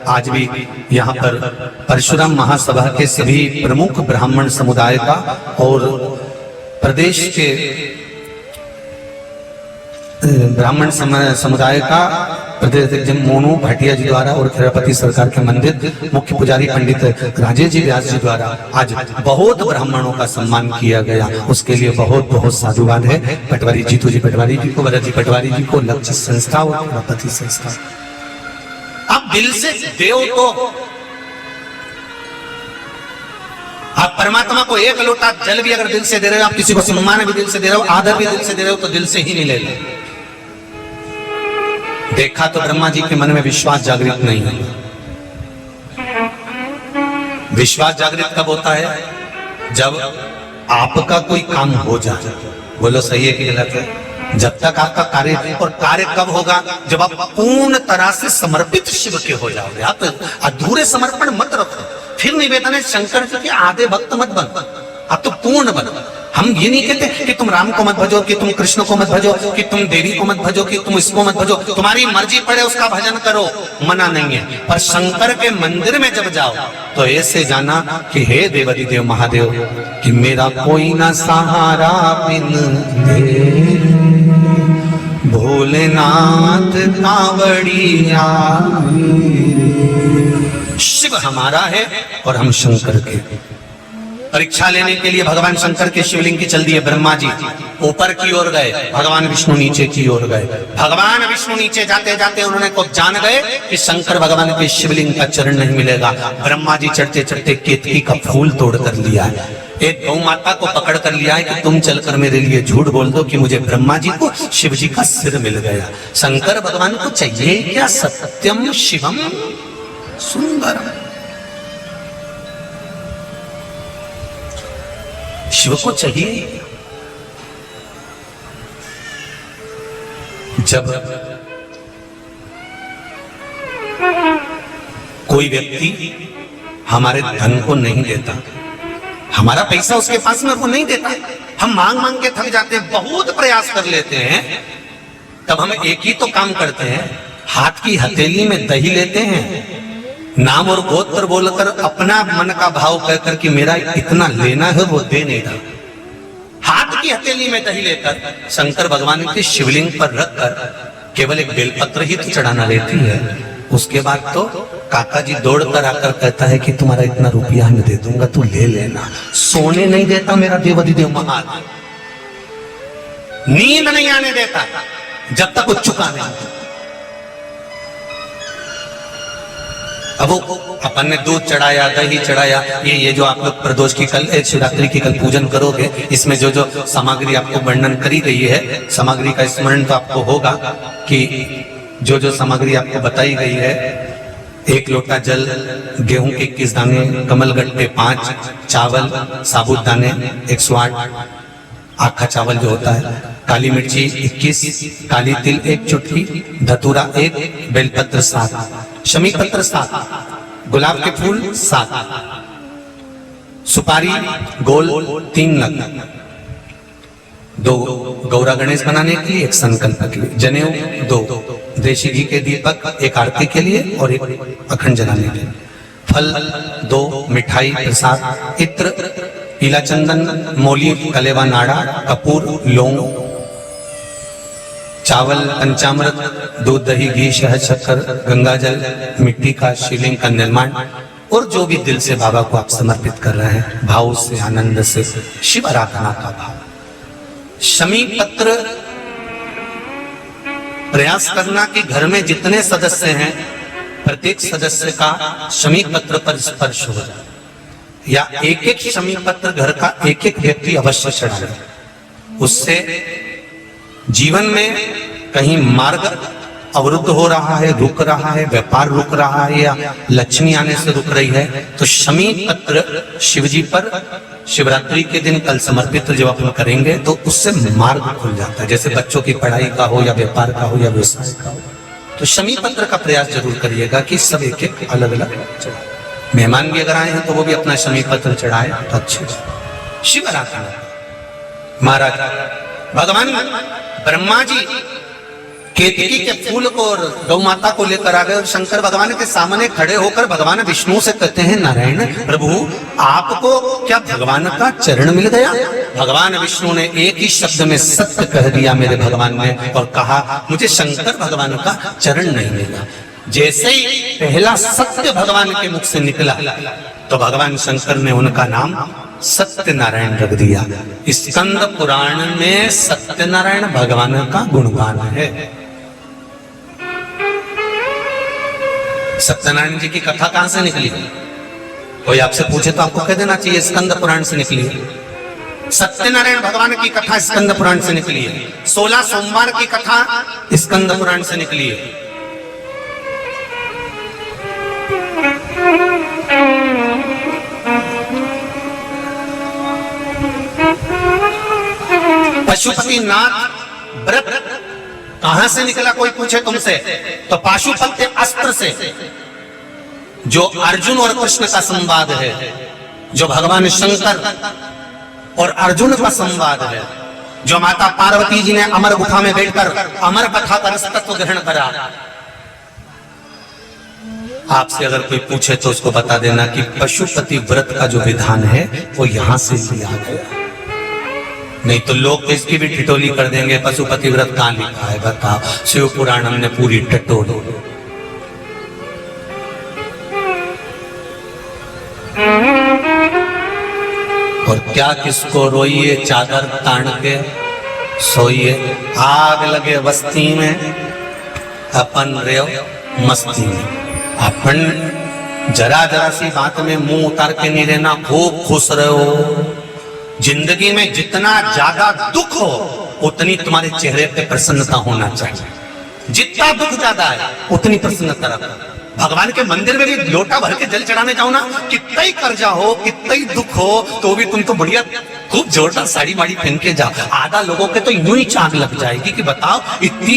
आज भी यहाँ पर परशुराम महासभा के सभी प्रमुख ब्राह्मण समुदाय का और प्रदेश के ब्राह्मण समुदाय का प्रदेश अध्यक्ष मोनू भाटिया जी द्वारा और खेड़ापति सरकार के मंदिर मुख्य पुजारी पंडित राजेश जी व्यास जी द्वारा आज बहुत ब्राह्मणों का सम्मान किया गया। उसके लिए बहुत बहुत साधुवाद है पटवारी जीतू जी पटवारी जी को, भरत जी पटवारी जी को, लक्ष्य संस्था और खेड़ापति संस्था। आप दिल से देव तो आप परमात्मा को एक लोटा जल भी अगर दिल से दे रहे हो, आप किसी को सम्मान भी दिल से दे रहे हो, आदर भी दिल से दे रहे हो, तो दिल से ही नहीं ले रहे। देखा तो ब्रह्मा जी के मन में विश्वास जागृत नहीं है। विश्वास जागृत कब होता है? जब आपका कोई काम हो जाए। बोलो सही है कि गलत है? जब तक आपका कार्य, और कार्य कब होगा? जब आप पूर्ण तरह से समर्पित शिव के हो जाओगे। आप अधूरे समर्पण मत रखो। फिर निवेदन है शंकर जी के आधे भक्त मत बन, आप तो पूर्ण बनो। हम ये नहीं कहते कि तुम राम को मत भजो, कि तुम कृष्ण को मत भजो, कि तुम देवी को मत भजो, कि तुम इसको मत भजो। तुम्हारी मर्जी पड़े उसका भजन करो, मना नहीं है। पर शंकर के मंदिर में जब जाओ तो ऐसे जाना कि हे देवाधिदेव महादेव, कि मेरा कोई ना सहारा बिन तेरे, भोलेनाथ कांवड़िया। शिव हमारा है और हम शंकर के। परीक्षा लेने के लिए भगवान शंकर के शिवलिंग की चल दिए। ब्रह्मा जी ऊपर की ओर गए, भगवान विष्णु नीचे की ओर गए। भगवान विष्णु नीचे जाते जाते उन्होंने को जान गए कि शंकर भगवान के शिवलिंग का चरण नहीं मिलेगा। ब्रह्मा जी चढ़ते चढ़ते केतकी का फूल तोड़ कर लिया है। एक गौ माता को पकड़ कर लिया है कि तुम चलकर मेरे लिए झूठ बोल दो कि मुझे ब्रह्मा जी को शिव जी का सिर मिल गया। शंकर भगवान को चाहिए क्या? सत्यम शिवम सुंदरम। शिव को चाहिए जब कोई व्यक्ति हमारे धन को नहीं देता, हमारा पैसा उसके पास में वो नहीं देता, हम मांग मांग के थक जाते हैं, बहुत प्रयास कर लेते हैं, तब हम एक ही तो काम करते हैं, हाथ की हथेली में दही लेते हैं, नाम और गोत्र बोलकर अपना मन का भाव कहकर कि मेरा इतना लेना है वो दे नहीं रहा। हाथ की हथेली में दही लेकर शंकर भगवान के शिवलिंग पर रखकर केवल एक बेलपत्र ही तो चढ़ाना लेती है। उसके बाद तो काका जी दौड़कर आकर कहता है कि तुम्हारा इतना रुपया मैं दे दूंगा, तू ले लेना। सोने नहीं देता मेरा देवाधिदेव महादेव, नींद नहीं आने देता जब तक वो चुका नहीं। अब वो अपन ने दूध चढ़ाया, दही चढ़ाया, ये जो आप लोग प्रदोष की कल शिवरात्रि की कल पूजन करोगे, इसमें जो जो सामग्री आपको वर्णन करी गई है, सामग्री का स्मरण तो आपको होगा कि जो जो सामग्री आपको बताई गई है, 1 लोटा जल, गेहूं के 21 दाने, कमलगट्टे 5, चावल साबुत दाने 108, आखा चावल जो होता है, काली मिर्ची 21, काली तिल 1 चुटकी, धतूरा 1, बेलपत्र 7, शमी पत्र 7, गुलाब के फूल 7, सुपारी गोल 3 लग, 2 गौरा गणेश बनाने के लिए, 1 संकल्प के लिए, जनेऊ 2, देशी घी के दीपक 1 आरती के लिए और 1 अखंड जलाने के लिए, फल 2, मिठाई प्रसाद, इत्र, पीला चंदन, मौली, कलेवा नाड़ा, कपूर, लौंग, चावल, पंचामृत, दूध, दही, घी, शहद, शक्कर, गंगा जल, मिट्टी का शिवलिंग का निर्माण, और जो भी दिल से बाबा को आप समर्पित कर रहे हैं, भाव से, आनंद से, शिव आराधना का भाव। शमी पत्र प्रयास करना कि घर में जितने सदस्य हैं प्रत्येक सदस्य का शमी पत्र पर स्पर्श हो जाए, या एक एक शमी पत्र घर का एक एक व्यक्ति अवश्य चढ़ाए। उससे जीवन में कहीं मार्ग अवरुद्ध हो रहा है, रुक रहा है, व्यापार रुक रहा है, या लक्ष्मी आने से रुक रही है, तो शमी पत्र शिवजी पर शिवरात्रि के दिन कल समर्पित जब अपन करेंगे तो उससे मार्ग खुल जाता है। जैसे बच्चों की पढ़ाई का हो, या व्यापार का हो, या व्यवसाय का हो, तो शमी पत्र का प्रयास जरूर करिएगा कि सब एक एक अलग अलग चढ़ाए। मेहमान भी अगर आए हैं तो वो भी अपना शमी पत्र चढ़ाए तो अच्छे। शिव आराधना। महाराज भगवान ब्रह्मा जी केतकी के फूल को और गौ माता को लेकर आ गए और शंकर भगवान के सामने खड़े होकर भगवान विष्णु से कहते हैं, नारायण प्रभु आपको क्या भगवान का चरण मिल गया? भगवान विष्णु ने एक ही शब्द में सत्य कह दिया मेरे भगवान ने, और कहा मुझे शंकर भगवान का चरण नहीं मिला। जैसे ही पहला सत्य भगवान के मुख से निकला तो भगवान शंकर ने उनका नाम सत्यनारायण रख दिया। स्कंद पुराण में सत्यनारायण भगवान का गुणगान है। सत्यनारायण जी की कथा कहां से निकली? कोई आपसे पूछे तो आपको कह देना चाहिए स्कंद पुराण से निकली है। सत्यनारायण भगवान की कथा स्कंद पुराण से निकली है। 16 सोमवार की कथा स्कंद पुराण से निकली है। पशुपतिनाथ व्रत कहां से निकला कोई पूछे तुमसे तो पाशुपत्य अस्त्र से, जो अर्जुन और कृष्ण का संवाद है, जो भगवान शंकर और अर्जुन का संवाद है, जो माता पार्वती जी ने अमर गुफा में बैठकर अमर कथा का तत्व ग्रहण करा। आपसे अगर कोई पूछे तो उसको बता देना कि पशुपति व्रत का जो विधान है वो यहां से लिया गया। नहीं तो लोग तो इसकी भी ठिठोली कर देंगे, पशुपति व्रत कहां लिखा है बताओ? शिव पुराण हमने पूरी टटोली। और क्या किसको रोइए चादर तान के सोइए, आग लगे बस्ती में अपन रेव मस्ती में। अपन जरा जरा सी बात में मुंह उतार के नहीं रहना, खूब खुश रहो। जिंदगी में जितना ज्यादा दुख हो उतनी तुम्हारे चेहरे पे प्रसन्नता होना चाहिए। जितना दुख ज्यादा है उतनी प्रसन्नता रखो। भगवान के मंदिर में भी लोटा भर के जल चढ़ाने जाओ ना, कितना ही कर्जा हो, कितना ही दुख हो, तो भी तुम तो बढ़िया खूब जोरदार साड़ी माड़ी पहन के जाओ। आधा लोगों के तो यूं ही चाक लग जाएगी कि बताओ इतनी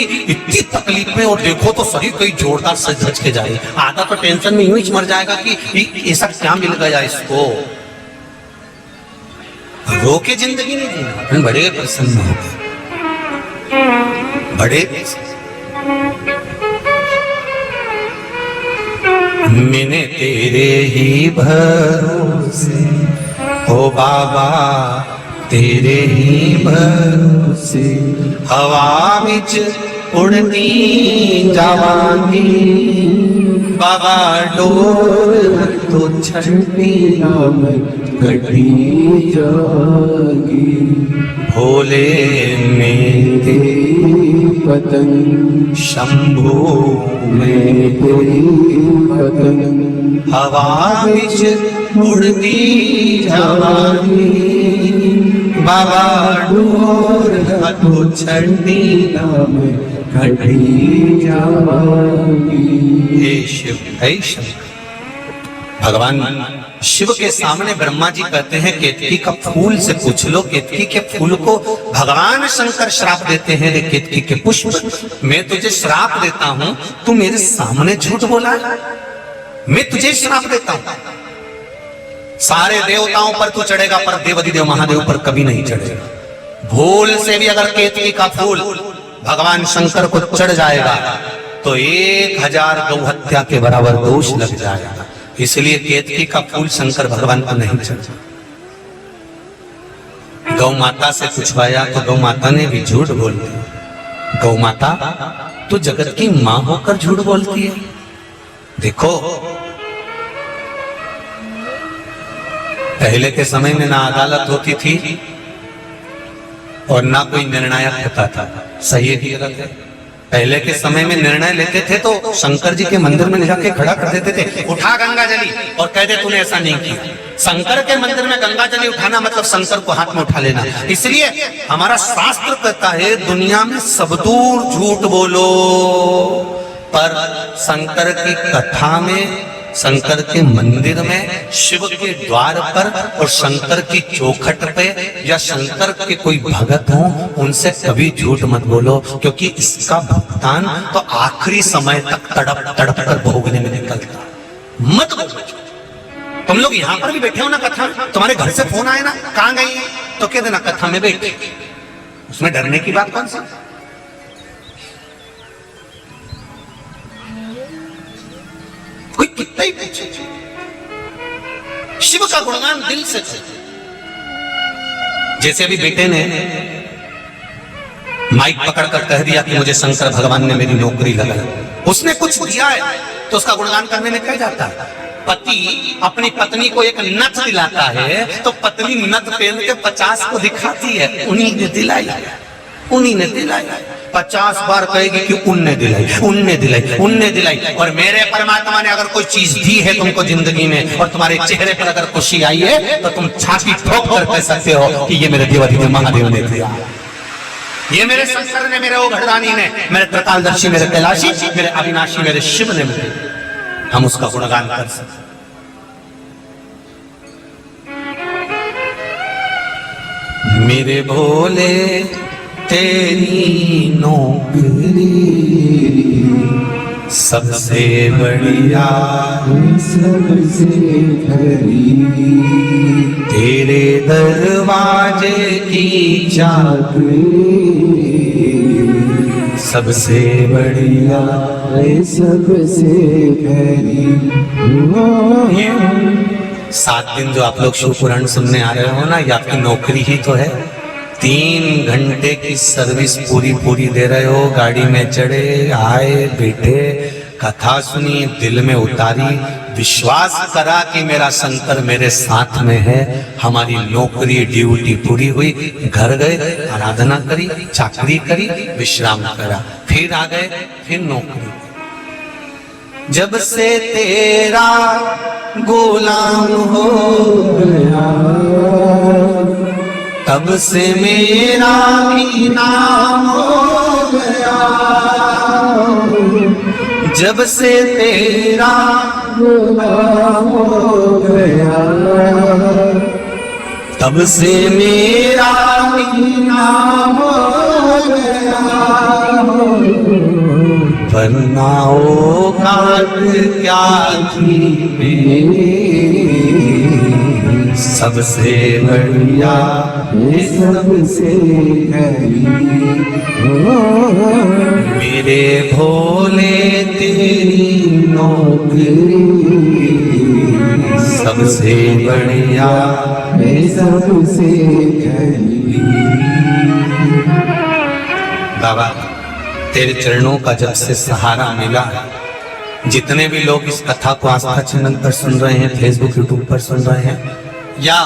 तकलीफ में, और देखो तो सही कोई जोरदार सज धज के जाए। आधा तो टेंशन में यूं ही मर जाएगा कि ऐसा क्या मिल गया इसको। रो के जिंदगी नहीं जीना, बड़े प्रसन्न हो गए, बड़े मैंने तेरे ही भरोसे, ओ बाबा तेरे ही भरोसे, हवा विच उड़ती जावांगी, बाबा डोर तो छंडी कटी जागी, भोले मेरे पतंग शंभू में तेरी पतंग, हवा विच उड़ती जावांगी, बाबा डोर तो छंडी कटी जागी। हे शिव, हे शंकर। भगवान शिव के सामने ब्रह्मा जी कहते हैं केतकी का फूल से पूछ लो। केतकी के फूल को भगवान शंकर श्राप देते हैं, रे केतकी के पुष्प मैं तुझे श्राप देता हूं, तू मेरे सामने झूठ बोला है, मैं तुझे श्राप देता हूं। सारे देवताओं पर तू चढ़ेगा पर देवाधिदेव महादेव पर कभी नहीं चढ़ेगा। भूल से भी अगर केतकी का फूल भगवान शंकर को चढ़ जाएगा तो 1000 गौ हत्या के बराबर दोष लग जाएगा। इसलिए केतकी का फूल शंकर भगवान को नहीं चढ़ा। गौ माता से पूछवाया तो गौ माता ने भी झूठ बोल दिया। गौ माता तू जगत की मां होकर झूठ बोलती है। देखो पहले के समय में ना अदालत होती थी और ना कोई निर्णायक होता था, सही है कि गलत है? पहले के समय में निर्णय लेते थे तो शंकर जी के मंदिर में ले जाके खड़ा कर देते थे, उठा गंगा जली और कहते तूने ऐसा नहीं किया। शंकर के मंदिर में गंगा जली उठाना मतलब शंकर को हाथ में उठा लेना। इसलिए हमारा शास्त्र कहता है दुनिया में सब दूर झूठ बोलो, पर शंकर की कथा में, शंकर के मंदिर में, शिव के द्वार पर और शंकर की चौखट पे या शंकर के कोई भगत हो उनसे कभी झूठ मत बोलो, क्योंकि इसका भुगतान तो आखिरी समय तक तड़प तड़प कर भोगने में निकलता। मत बोलो। तुम लोग यहाँ पर भी बैठे हो ना कथा, तुम्हारे घर से फोन आए ना कहाँ गई तो कह देना कथा में बैठे, उसमें डरने की बात कौन सी? कितना ही पूछे, शिव का गुणगान दिल से करे। जैसे अभी बेटे ने माइक पकड़कर कह दिया कि मुझे शंकर भगवान ने मेरी नौकरी लगा, उसने कुछ दिया है तो उसका गुणगान करने में क्या जाता है। पति अपनी पत्नी को एक नथ दिलाता है तो पत्नी नथ पहन के 50 को दिखाती है, उन्हीं ने दिलाई, उन्हीं ने दिलाई। 50 बार कहेगी कि उनने दिलाई, उनने दिलाई, उनने दिलाई। और मेरे परमात्मा ने अगर कोई चीज दी है तुमको जिंदगी में और तुम्हारे चेहरे पर अगर खुशी आई है तो तुम छाती ठोक कर कह सकते हो कि ये मेरे देवाधिदेव महादेव ने दिया, ये मेरे शंकर ने, मेरे ओघड़दानी ने, मेरे त्रिकालदर्शी, मेरे कैलाशी, मेरे अविनाशी, मेरे शिव ने मिले। हम उसका गुणगान कर सकते। मेरे भोले तेरी नौकरी सबसे बढ़िया, सबसे खरी, तेरे दरवाजे की चाबी सबसे बढ़िया, सबसे खरी। 7 दिन जो आप लोग शिव पुराण सुनने आ रहे हो ना, ये आपकी नौकरी ही तो है। 3 घंटे की सर्विस पूरी पूरी दे रहे हो, गाड़ी में चढ़े, आए, बैठे, कथा सुनी, दिल में उतारी, विश्वास करा कि मेरा शंकर मेरे साथ में है, हमारी नौकरी ड्यूटी पूरी हुई, घर गए, आराधना करी, चाकरी करी, विश्राम करा, फिर आ गए, फिर नौकरी। जब से तेरा गुलाम हो गया तब से मेरा भी नाम हो गया, जब से तेरा गुलाम हो गया तब से मेरा भी नाम हो गया, वरना औकात क्या थी मेरी, सबसे बढ़िया, सबसे खरी। मेरे भोले तेरी नौकरी सबसे बढ़िया, सबसे खरी। बाबा तेरे चरणों का जब से सहारा मिला, जितने भी लोग इस कथा को आस्था चैनल पर सुन रहे हैं, फेसबुक यूट्यूब पर सुन रहे हैं, या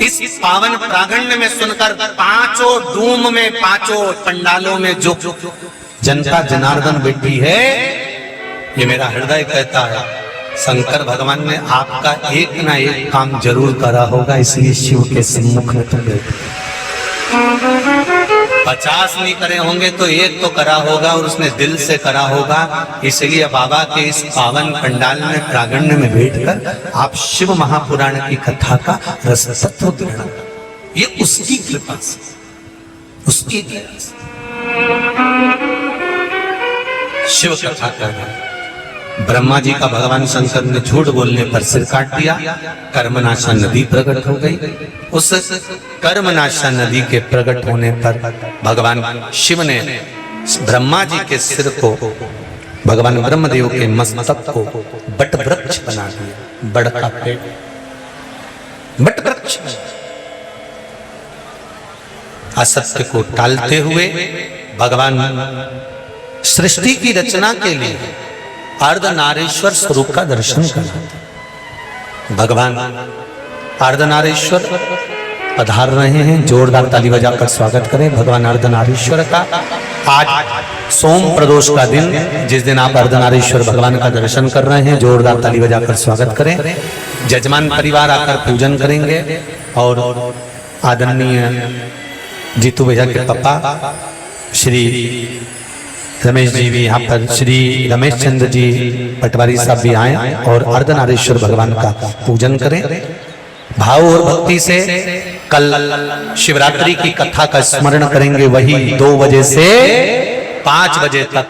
इस पावन प्रांगण में सुनकर 5 डूम में 5 पंडालों में जो जनता जनार्दन बैठी है, ये मेरा हृदय कहता है शंकर भगवान ने आपका एक ना एक काम जरूर करा होगा, इसलिए शिव के सम्मुख में तुम बैठे। 50 नहीं करे होंगे तो एक तो करा होगा, और उसने दिल से करा होगा। इसलिए बाबा के इस पावन पंडाल में प्रांगण में बैठकर आप शिव महापुराण की कथा का रस तत्व ग्रहण, ये उसकी कृपा से, उसकी दया से शिव कथा करना। ब्रह्मा जी का भगवान शंकर ने झूठ बोलने पर सिर काट दिया, कर्मनाशा नदी प्रकट हो गई। उस कर्मनाशा नदी के प्रकट होने पर भगवान शिव ने ब्रह्मा जी के सिर को, भगवान ब्रह्मदेव के मस्तक को बट वृक्ष बना दिया, बड़ का पेड़ बट वृक्ष। असत्य को टालते हुए भगवान सृष्टि की रचना के लिए अर्धनारीश्वर स्वरूप का दर्शन करना। भगवान अर्धनारीश्वर पधार रहे हैं, जोरदार ताली बजाकर स्वागत करें भगवान अर्धनारीश्वर का। आज सोम प्रदोष का दिन, जिस दिन आप अर्धनारीश्वर भगवान का दर्शन कर रहे हैं, जोरदार ताली बजाकर स्वागत करें। जजमान परिवार आकर पूजन करेंगे और आदरणीय जीतू भैया के पापा श्री रमेश जी भी यहाँ पर, श्री रमेश चंद्र जी पटवारी साहब भी आए और अर्धनारीश्वर भगवान का पूजन करें। भाव और भक्ति से कल शिवरात्रि की कथा का स्मरण करेंगे, वही 2 बजे से 5 बजे तक।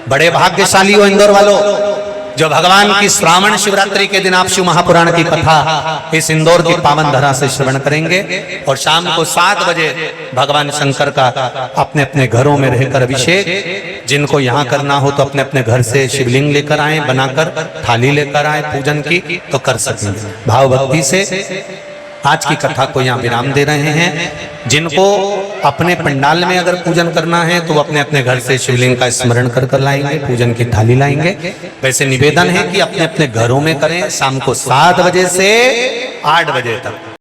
बड़े भाग्यशाली हो इंदौर वालों, जो भगवान की श्रावण शिवरात्रि के दिन आप शिव महापुराण की कथा इस इंदौर की पावन धरा से श्रवण करेंगे और शाम को 7 बजे भगवान शंकर का अपने अपने घरों में रहकर अभिषेक, जिनको यहाँ करना हो तो अपने अपने घर से शिवलिंग लेकर आए, बनाकर थाली लेकर आए पूजन की, तो कर सकेंगे भाव भक्ति से। आज की कथा को यहाँ विराम दे रहे हैं। जिनको अपने पंडाल में अगर पूजन करना है तो वो अपने अपने घर से शिवलिंग का स्मरण कर कर लाएंगे, पूजन की थाली लाएंगे। वैसे निवेदन है कि अपने अपने घरों में करें शाम को 7 बजे से 8 बजे तक।